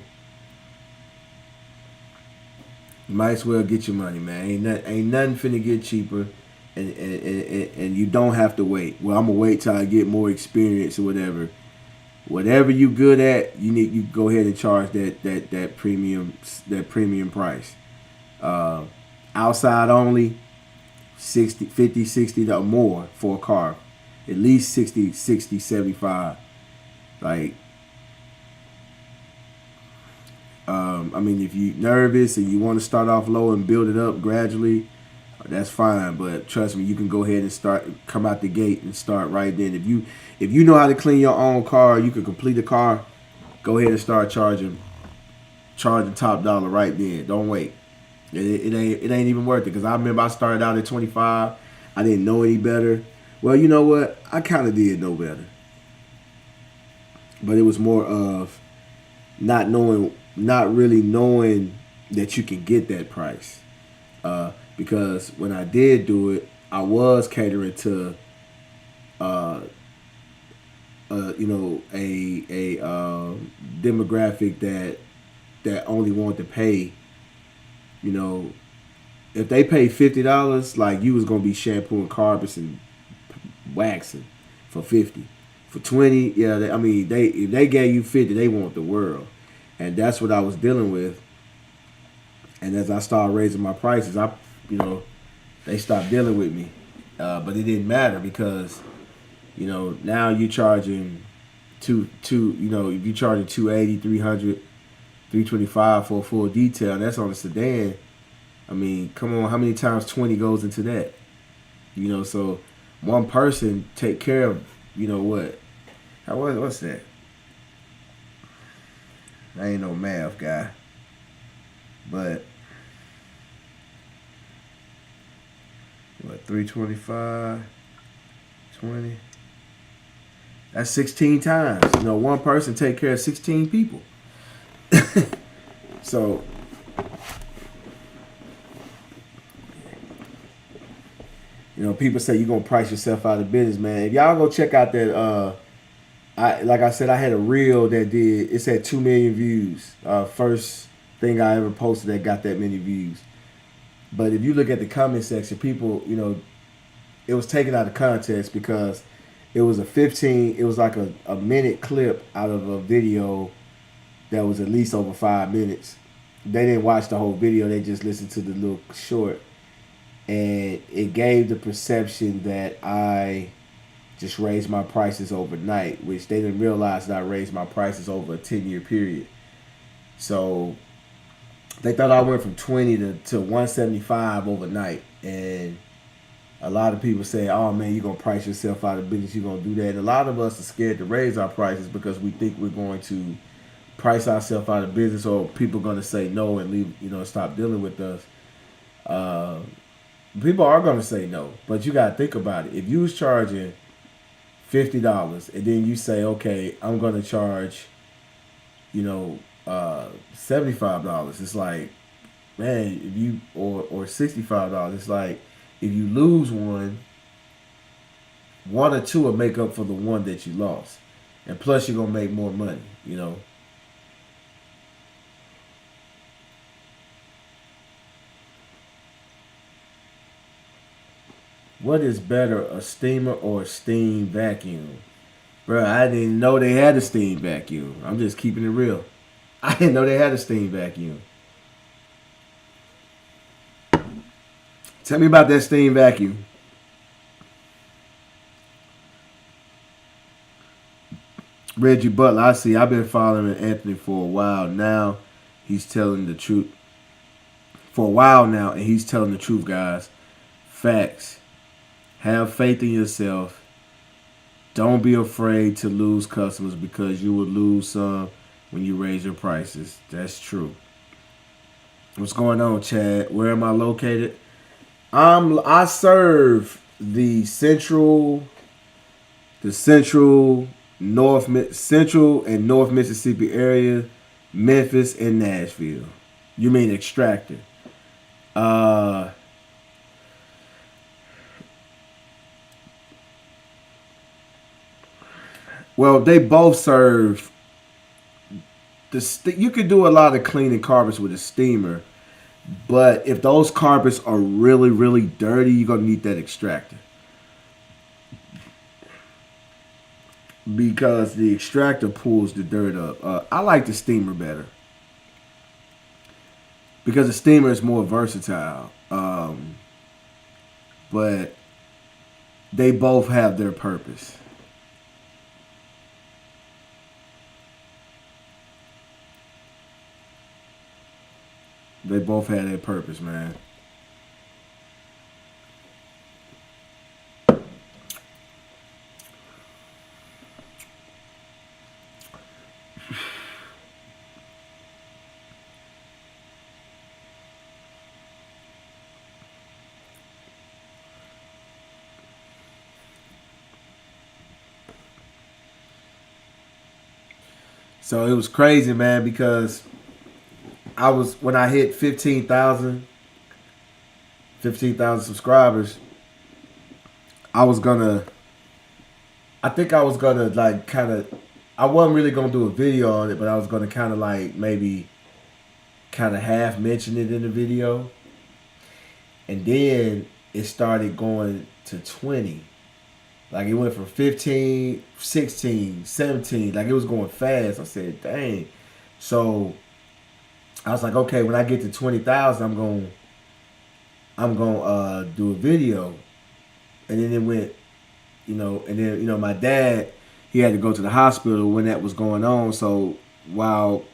you might as well get your money, man. Ain't nothing finna get cheaper, and you don't have to wait. Well, I'm gonna wait till I get more experience or whatever. Whatever you good at, you go ahead and charge that premium price. Outside only, 60, 50, 60 or more for a car. At least 60, 75. Like, I mean, if you're nervous and you want to start off low and build it up gradually, that's fine. But trust me, you can go ahead and come out the gate and start right then. If you know how to clean your own car, you can complete a car go ahead and start charging top dollar right then. Don't wait. It ain't even worth it. Because I remember I started out at 25. I didn't know any better. Well, you know what? I kind of did know better. But it was more of not really knowing that you can get that price. Because when I did do it, I was catering to, a demographic that only want to pay, if they pay $50, like you was gonna be shampooing carpets and waxing for 50. For 20, yeah, if they gave you 50, they want the world, and that's what I was dealing with. And as I started raising my prices, they stopped dealing with me, but it didn't matter because, now you're charging if you're charging 280, 300, 325 for a full detail, and that's on a sedan. I mean, come on, how many times 20 goes into that? So one person take care of, what? What's that? I ain't no math guy. But, 325, 20? That's 16 times. One person take care of 16 people. So, people say you're going to price yourself out of business, man. If y'all go check out that, like I said, I had a reel it said 2 million views. First thing I ever posted that got that many views. But if you look at the comment section, people, it was taken out of context because it was like a minute clip out of a video that was at least over 5 minutes. They didn't watch the whole video. They just listened to the little short. And it gave the perception that I just raised my prices overnight, which they didn't realize that I raised my prices over a 10-year period. So they thought I went from 20 to 175 overnight. And a lot of people say, oh man, you're going to price yourself out of business. You're going to do that. And a lot of us are scared to raise our prices because we think we're going to price ourselves out of business, or people are going to say no and leave, stop dealing with us. People are going to say no, but you got to think about it. If you was charging $50 and then you say, okay, I'm going to charge, $75. It's like, man, or $65. It's like, if you lose one or two will make up for the one that you lost. And plus you're going to make more money, What is better, a steamer or a steam vacuum? Bro, I didn't know they had a steam vacuum. I'm just keeping it real. I didn't know they had a steam vacuum. Tell me about that steam vacuum. Reggie Butler, I see. I've been following Anthony for a while now. He's telling the truth. For a while now, and he's telling the truth, guys. Facts. Have faith in yourself. Don't be afraid to lose customers because you will lose some when you raise your prices. That's true. What's going on, Chad? Where am I located? I serve the central and North Mississippi area, Memphis and Nashville. You mean Extractor? Well, they both serve. You could do a lot of cleaning carpets with a steamer, but if those carpets are really, really dirty, you're gonna need that extractor. Because the extractor pulls the dirt up. I like the steamer better. Because the steamer is more versatile. But they both have their purpose. They both had their purpose, man. So it was crazy, man, because when I hit 15,000 subscribers, I was gonna, I think I was gonna like kind of, I wasn't really gonna do a video on it, but I was gonna kind of like maybe kind of half mention it in the video. And then it started going to 20. Like it went from 15, 16, 17. Like it was going fast. I said, dang. So I was like, okay, when I get to 20,000, I'm gonna do a video. And then it went, and then my dad, he had to go to the hospital when that was going on. So while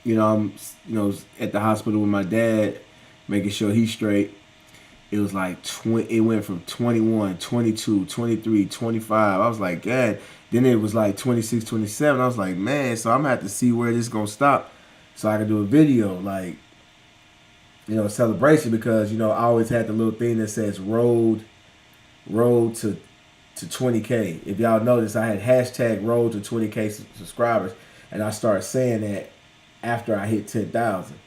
I'm at the hospital with my dad, making sure he's straight, it was like it went from 21, 22, 23, 25. I was like, God. Then it was like 26, 27. I was like, man, so I'm gonna have to see where this gonna stop so I can do a video, like, celebration, because I always had the little thing that says road to 20K. If y'all notice, I had hashtag road to 20K subscribers, and I started saying that after I hit 10,000.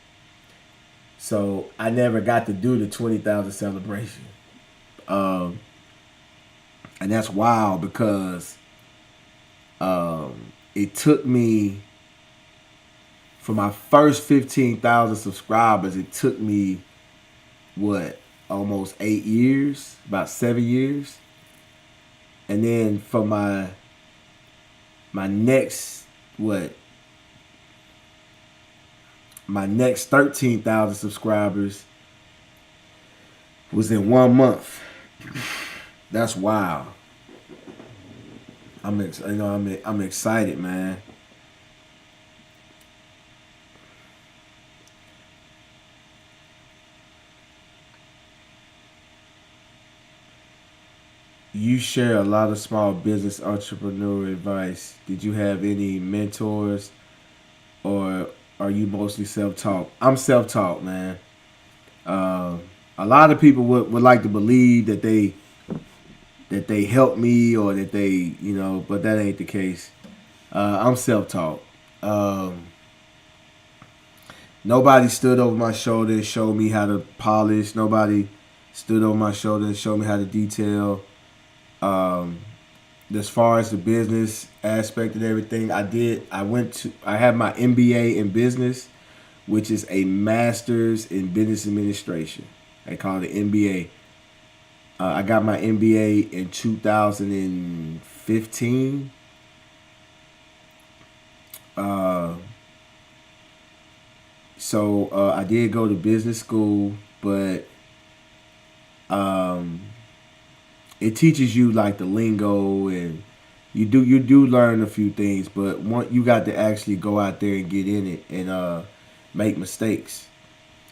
So I never got to do the 20,000 celebration. And that's wild because it took me, for my first 15,000 subscribers, it took me, almost 8 years, about 7 years. And then for my next, my next 13,000 subscribers was in 1 month. That's wild. I'm excited, man. You share a lot of small business entrepreneur advice. Did you have any mentors, or are you mostly self-taught? I'm self-taught, man. A lot of people would like to believe that they helped me, or that they, but that ain't the case. I'm self-taught. Nobody stood over my shoulder and showed me how to polish. Nobody stood over my shoulder and showed me how to detail. As far as the business aspect and everything, I have my MBA in business, which is a master's in business administration. They call it MBA. I got my MBA in 2015. So I did go to business school, but it teaches you like the lingo, and you do learn a few things, but you got to actually go out there and get in it and make mistakes.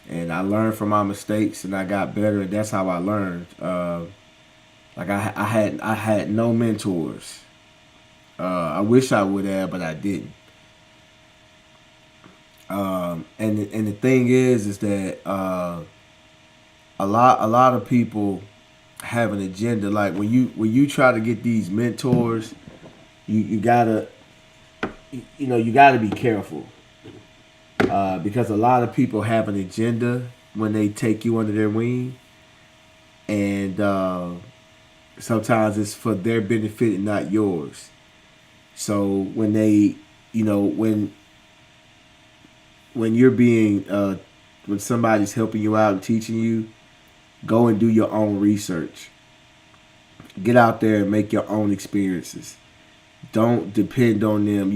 And I learned from my mistakes, and I got better, and that's how I learned. Like I had no mentors. I wish I would have, but I didn't. And the thing is that a lot of people have an agenda. Like when you try to get these mentors, you gotta be careful, because a lot of people have an agenda when they take you under their wing, and sometimes it's for their benefit and not yours. So when they, when you're being when somebody's helping you out and teaching you, go and do your own research. Get out there and make your own experiences. Don't depend on them.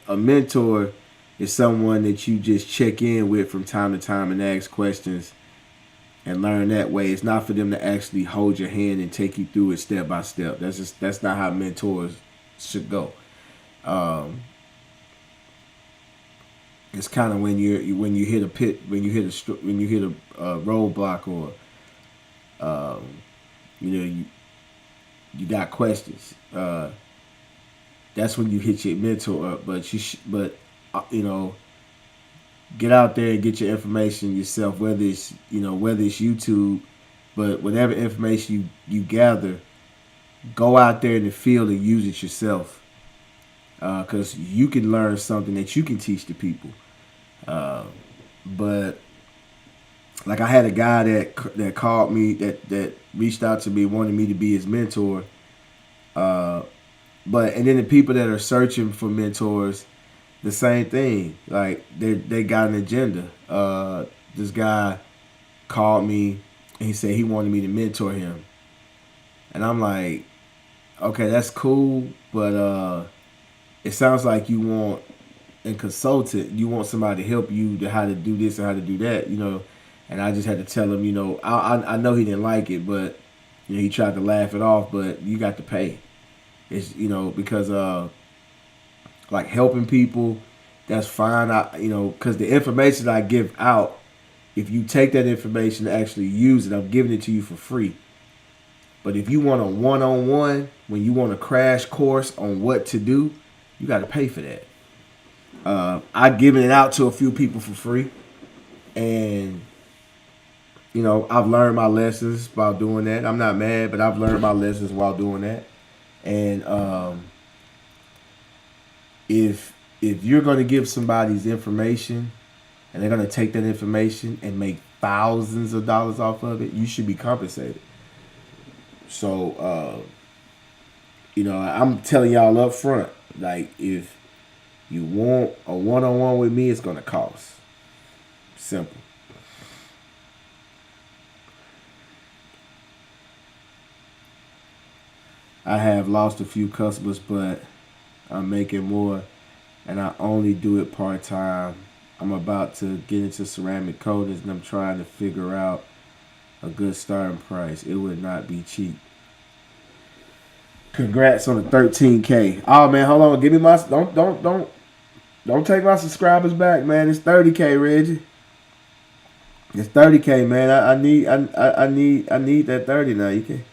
A mentor is someone that you just check in with from time to time and ask questions and learn that way. It's not for them to actually hold your hand and take you through it step by step. That's not how mentors should go. It's kind of when you hit a roadblock, or you got questions. That's when you hit your mentor up. But get out there and get your information yourself. Whether it's YouTube, but whatever information you gather, go out there in the field and use it yourself. because you can learn something that you can teach the people. But like I had a guy that called me that reached out to me, wanted me to be his mentor. But and then the people that are searching for mentors, the same thing. Like they got an agenda. This guy called me and he said he wanted me to mentor him, and I'm like, okay, that's cool, but it sounds like you want and consultant, you want somebody to help you to how to do this and how to do that, And I just had to tell him, I know he didn't like it, but he tried to laugh it off, but you got to pay. It's because like helping people, that's fine. Because the information I give out, if you take that information and actually use it, I'm giving it to you for free. But if you want a one-on-one, when you want a crash course on what to do, you got to pay for that. I've given it out to a few people for free, and I've learned my lessons while doing that. I'm not mad, but I've learned my lessons while doing that. And if you're going to give somebody's information and they're going to take that information and make thousands of dollars off of it, you should be compensated. So, I'm telling y'all up front, like, if you want a one-on-one with me, it's going to cost. Simple. I have lost a few customers, but I'm making more, and I only do it part-time. I'm about to get into ceramic coatings, and I'm trying to figure out a good starting price. It would not be cheap. Congrats on the 13K. Oh man, hold on. Give me my don't take my subscribers back, man. It's 30K, Reggie. It's 30K, man. I need that 30 now. You can.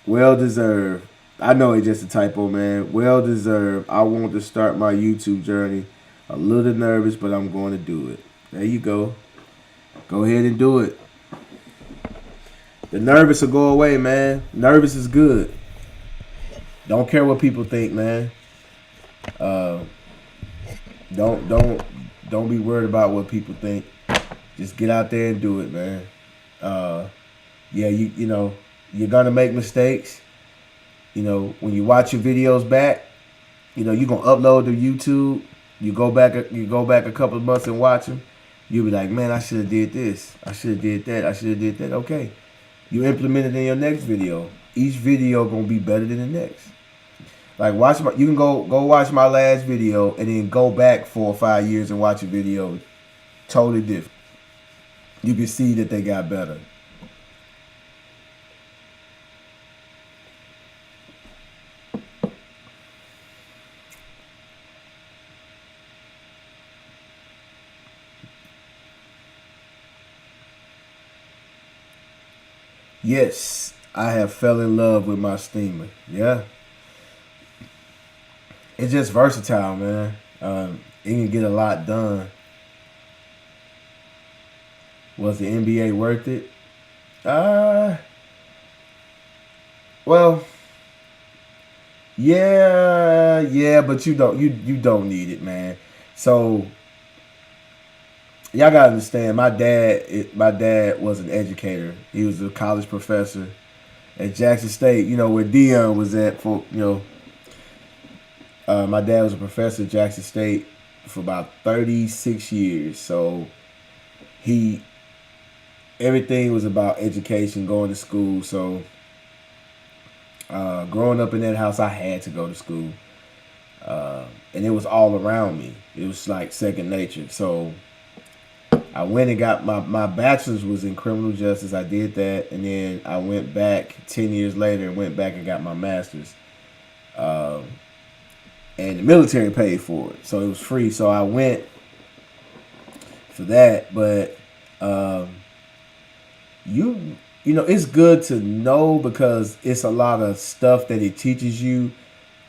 Well deserved. I know it's just a typo, man. Well deserved. I want to start my YouTube journey. A little nervous, but I'm going to do it. There you go. Go ahead and do it. The nervous will go away, man. Nervous is good. Don't care what people think, man. Don't be worried about what people think. Just get out there and do it, man. Yeah, you're gonna make mistakes. When you watch your videos back, you're gonna upload to YouTube. You go back a couple of months and watch them. You'll be like, man, I should have did this. I should have did that. I should have did that. Okay. You implement it in your next video. Each video gonna be better than the next. Like you can go watch my last video and then go back 4 or 5 years and watch a video totally different. You can see that they got better. Yes, I have fell in love with my steamer. Yeah. It's just versatile, man. It can get a lot done. Was the NBA worth it? Well, yeah, but you don't need it, man. So y'all gotta understand, my dad was an educator. He was a college professor at Jackson State, where Dion was at for, my dad was a professor at Jackson State for about 36 years. So everything was about education, going to school. So growing up in that house, I had to go to school. And it was all around me. It was like second nature. So I went and got my bachelor's was in criminal justice. I did that, and then I went back 10 years later and went back and got my master's. And the military paid for it, so it was free. So I went for that. But it's good to know, because it's a lot of stuff that it teaches you,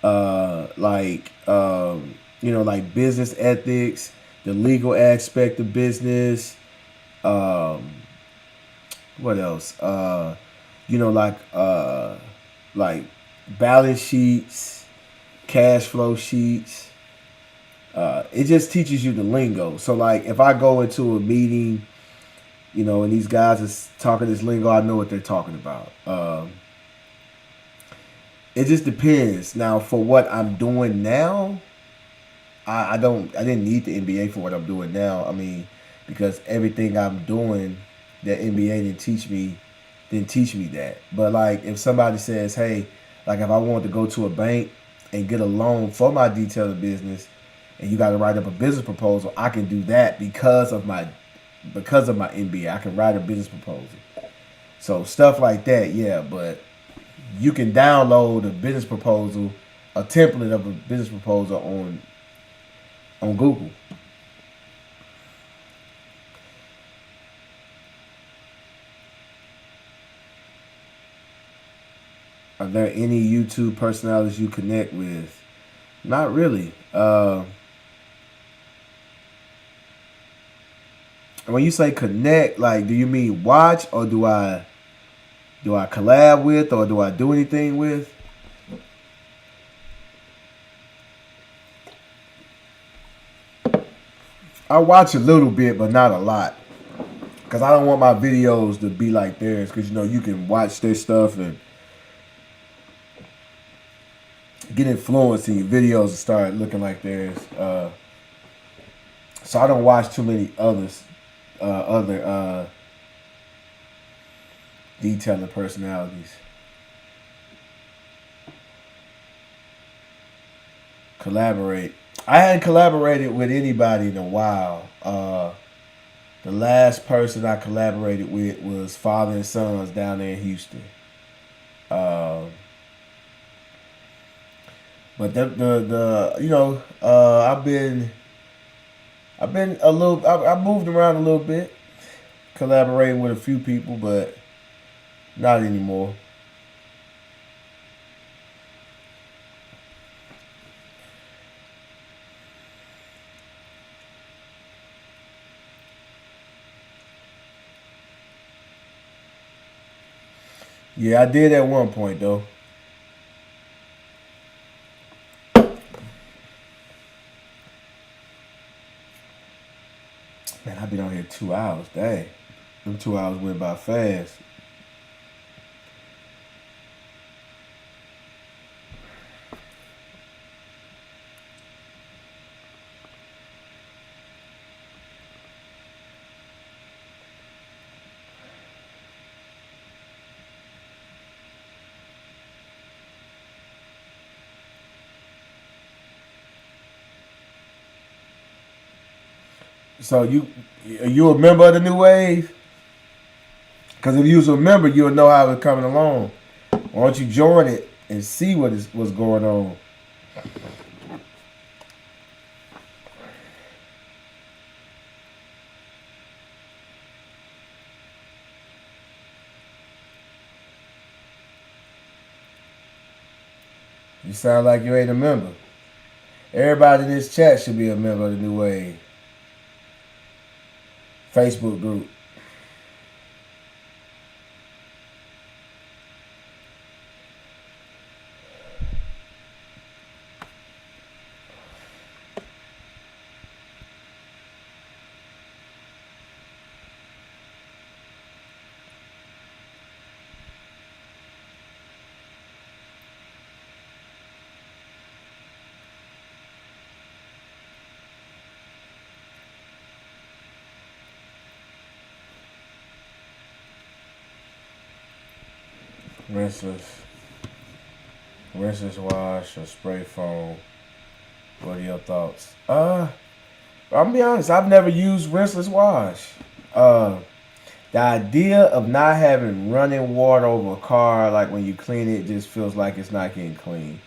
like business ethics, the legal aspect of business. What else? Like balance sheets, cash flow sheets. It just teaches you the lingo. So like if I go into a meeting, and these guys are talking this lingo, I know what they're talking about. It just depends. Now for what I'm doing now, I didn't need the MBA for what I'm doing now. I mean, because everything I'm doing, that MBA didn't teach me that. But like if somebody says, hey, like if I wanted to go to a bank and get a loan for my detailing business, and you got to write up a business proposal, I can do that because of my MBA. I can write a business proposal. So stuff like that, yeah. But you can download a business proposal, a template of a business proposal on Google. Are there any YouTube personalities you connect with? Not really. When you say connect, like, do you mean watch, or do I collab with, or do I do anything with? I watch a little bit, but not a lot, because I don't want my videos to be like theirs. Because you can watch their stuff and get influenced in your videos and start looking like theirs. So I don't watch too many other detailing personalities. Collaborate. I hadn't collaborated with anybody in a while. The last person I collaborated with was Father and Sons down there in Houston. But I've been a little. I moved around a little bit, collaborating with a few people, but not anymore. Yeah, I did at one point though. Man, I've been on here 2 hours. Dang, them 2 hours went by fast. So you a member of the new wave? Because if you was a member, you'll know how it's coming along. Why don't you join it and see what's going on? You sound like you ain't a member. Everybody in this chat should be a member of the new wave Facebook group. Rinseless wash or spray foam. What are your thoughts? I'm gonna be honest. I've never used rinseless wash. The idea of not having running water over a car, like when you clean it, just feels like it's not getting clean.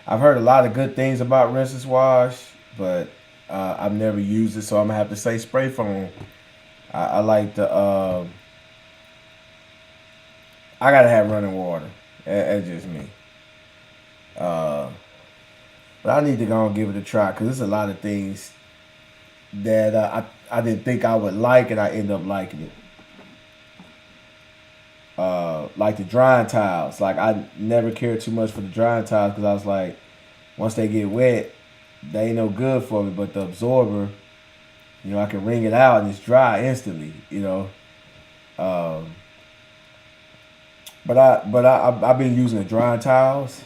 I've heard a lot of good things about rinseless wash, but I've never used it, so I'm gonna have to say spray foam. I like the. I gotta have running water. That's just me. But I need to go and give it a try because there's a lot of things that I didn't think I would like, and I end up liking it. Like the drying tiles. Like I never cared too much for the drying tiles because I was like, once they get wet, they ain't no good for me. But the absorber, I can wring it out and it's dry instantly. Um, I've been using the drying towels,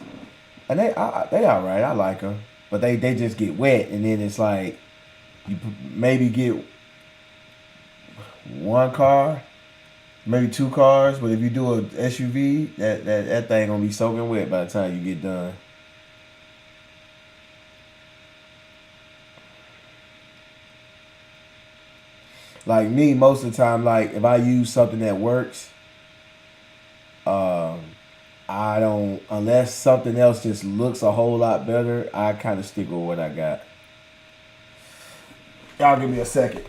and they all right. I like them, but they just get wet, and then it's like you maybe get one car, maybe two cars, but if you do a SUV, that thing gonna be soaking wet by the time you get done. Like me, most of the time, like if I use something that works, um, I don't unless something else just looks a whole lot better. I kind of stick with what I got. Y'all give me a second.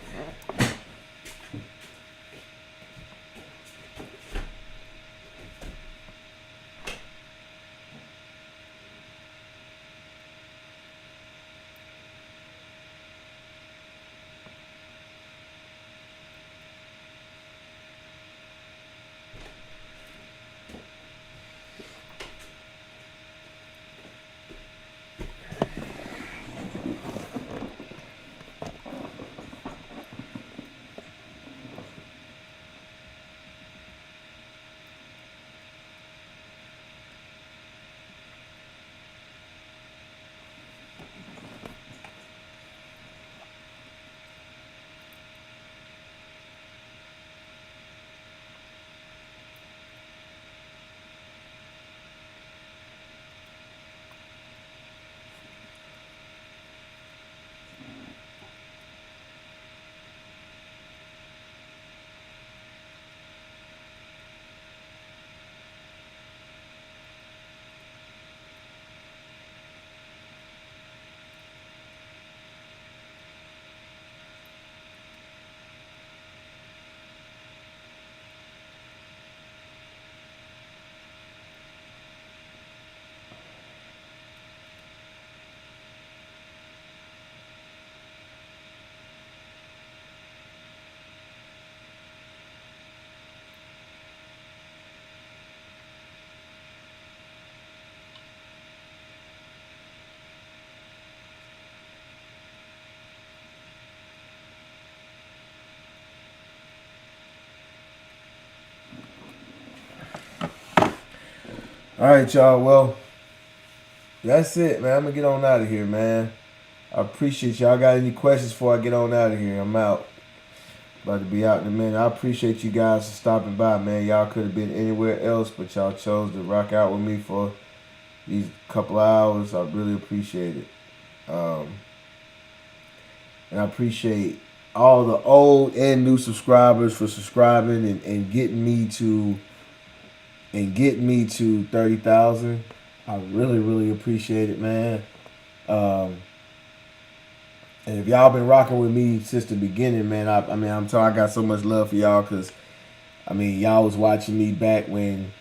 All right, y'all. Well, that's it, man. I'm gonna get on out of here, man. I appreciate y'all. Got any questions before I get on out of here? I'm out. About to be out in a minute. I appreciate you guys for stopping by, man. Y'all could have been anywhere else, but y'all chose to rock out with me for these couple hours. I really appreciate it. And I appreciate all the old and new subscribers for subscribing and getting me to 30,000. I really, really appreciate it, man. And if y'all been rocking with me since the beginning, man, I'm telling I got so much love for y'all because, y'all was watching me back when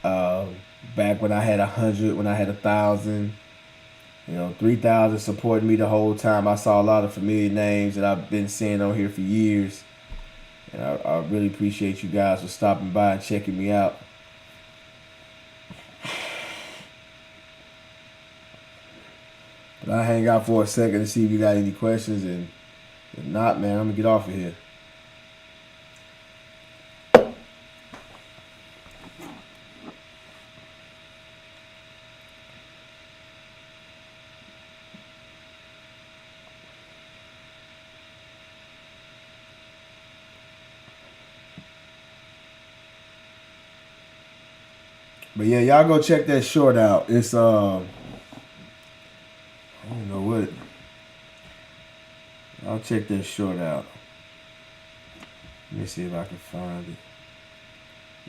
I had 100, when I had 1,000, 3,000 supporting me the whole time. I saw a lot of familiar names that I've been seeing on here for years. And I really appreciate you guys for stopping by and checking me out. But I hang out for a second to see if you got any questions, and if not, man, I'm gonna get off of here. But yeah, y'all go check that short out. It's I don't know what. I'll check that short out. Let me see if I can find it.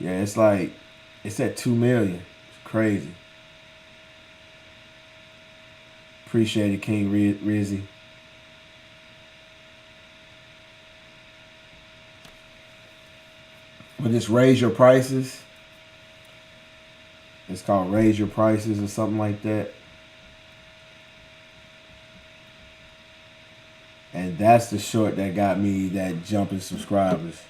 Yeah, it's at 2 million. It's crazy. Appreciate it, King Rizzy. But just raise your prices. It's called Raise Your Prices or something like that. And that's the short that got me that jump in subscribers.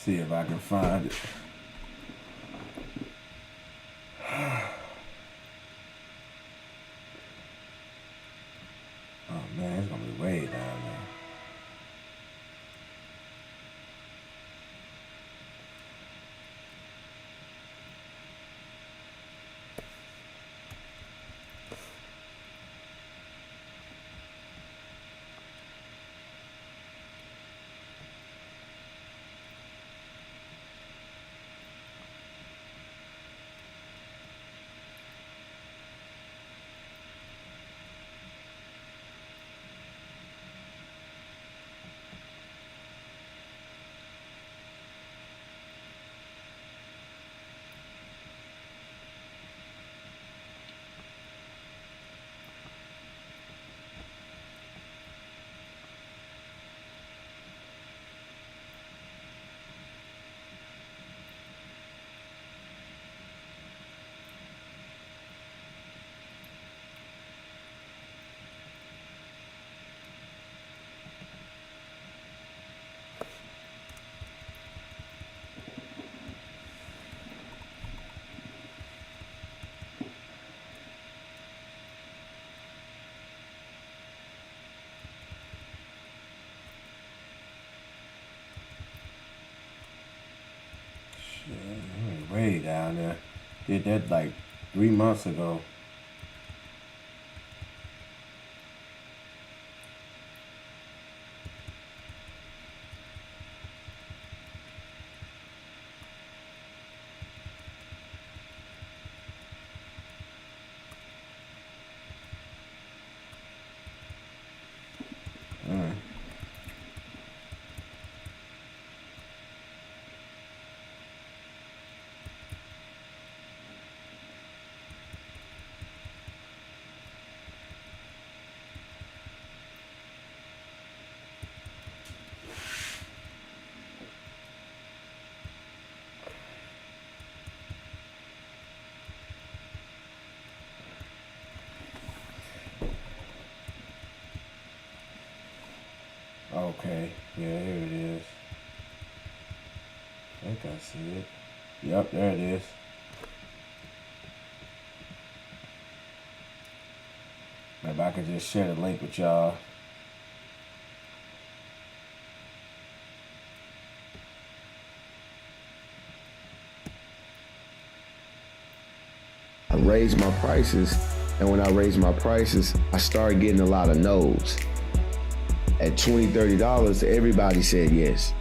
See if I can find it. Oh man, it's gonna be way down there. Shit, way down there. Did that like 3 months ago. Okay, yeah, here it is. I think I see it. Yep, there it is. Maybe I could just share the link with y'all. I raised my prices, and when I raised my prices, I started getting a lot of no's. At $20, $30, everybody said yes.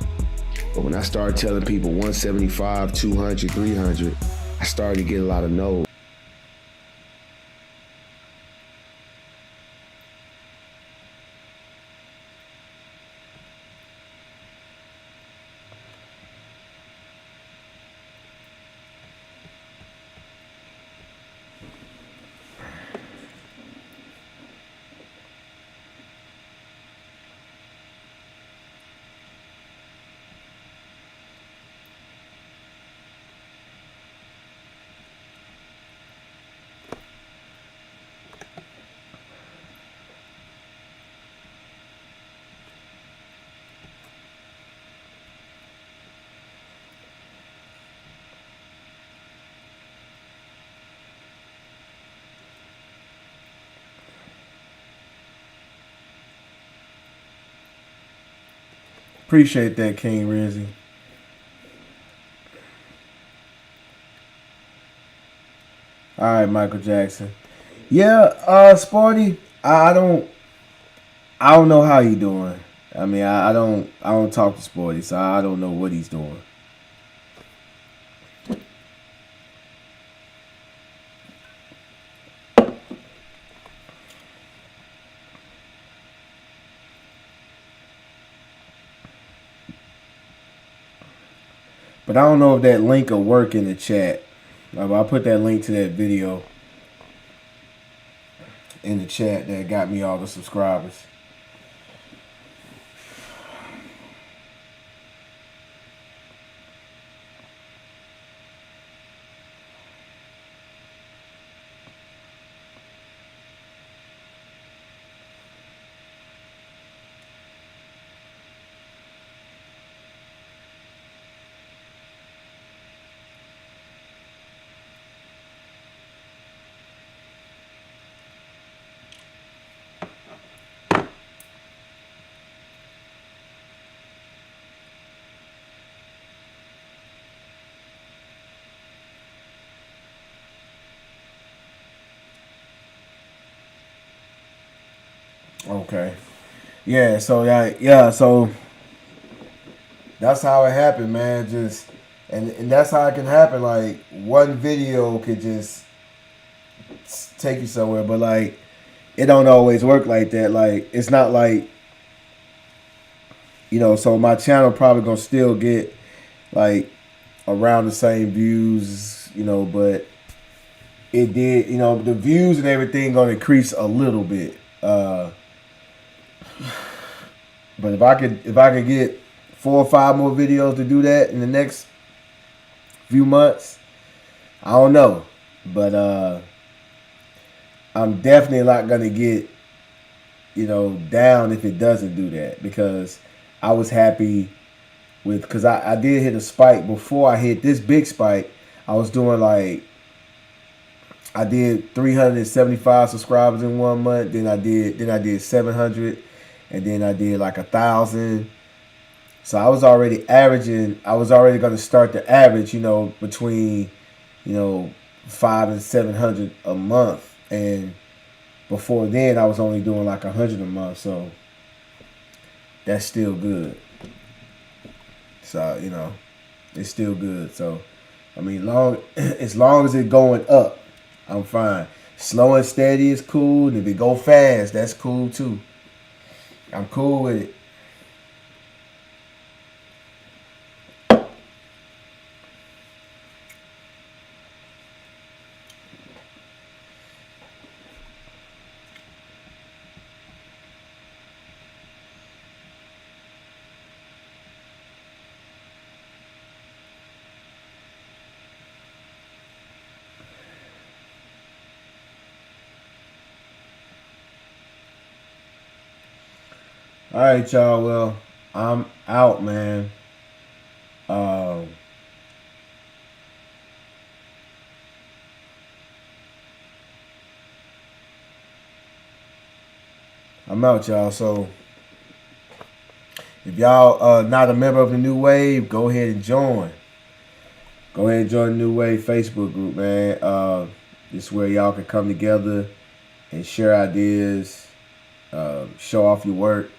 But when I started telling people 175, 200, 300, I started to get a lot of no's. Appreciate that, King Rizzy. All right, Michael Jackson. Yeah, Sporty. I don't know how he doing. I mean, I don't talk to Sporty, so I don't know what he's doing. But I don't know if that link will work in the chat. I'll put that link to that video in the chat that got me all the subscribers. Okay. Yeah. So yeah. So that's how it happened, man. Just and that's how it can happen. Like one video could just take you somewhere, but like it don't always work like that. Like it's not like So my channel probably gonna still get like around the same views, but it did, the views and everything gonna increase a little bit. But if I could get 4 or 5 more videos to do that in the next few months, I don't know. But I'm definitely not gonna get, down if it doesn't do that because I was happy because I did hit a spike before I hit this big spike. I was doing like I did 375 subscribers in 1 month. Then I did 700, and then I did like 1,000. So I was already averaging. I was already going to start the average, between 500 and 700 a month, and before then I was only doing like 100 a month. So that's still good. So it's still good. So I mean, as long as it's going up, I'm fine. Slow and steady is cool. And if it go fast, that's cool too. I'm cool with it. All right, y'all. Well, I'm out, man. Um, I'm out, y'all. So if y'all not a member of the New Wave, go ahead and join. Go ahead and join the New Wave Facebook group, man. This is where y'all can come together and share ideas, show off your work.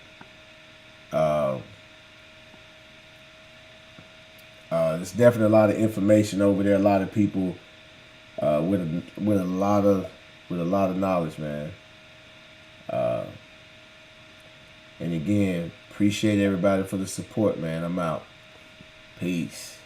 Uh, there's definitely a lot of information over there. A lot of people with a lot of knowledge, man. Uh, and again, appreciate everybody for the support, man. I'm out. Peace.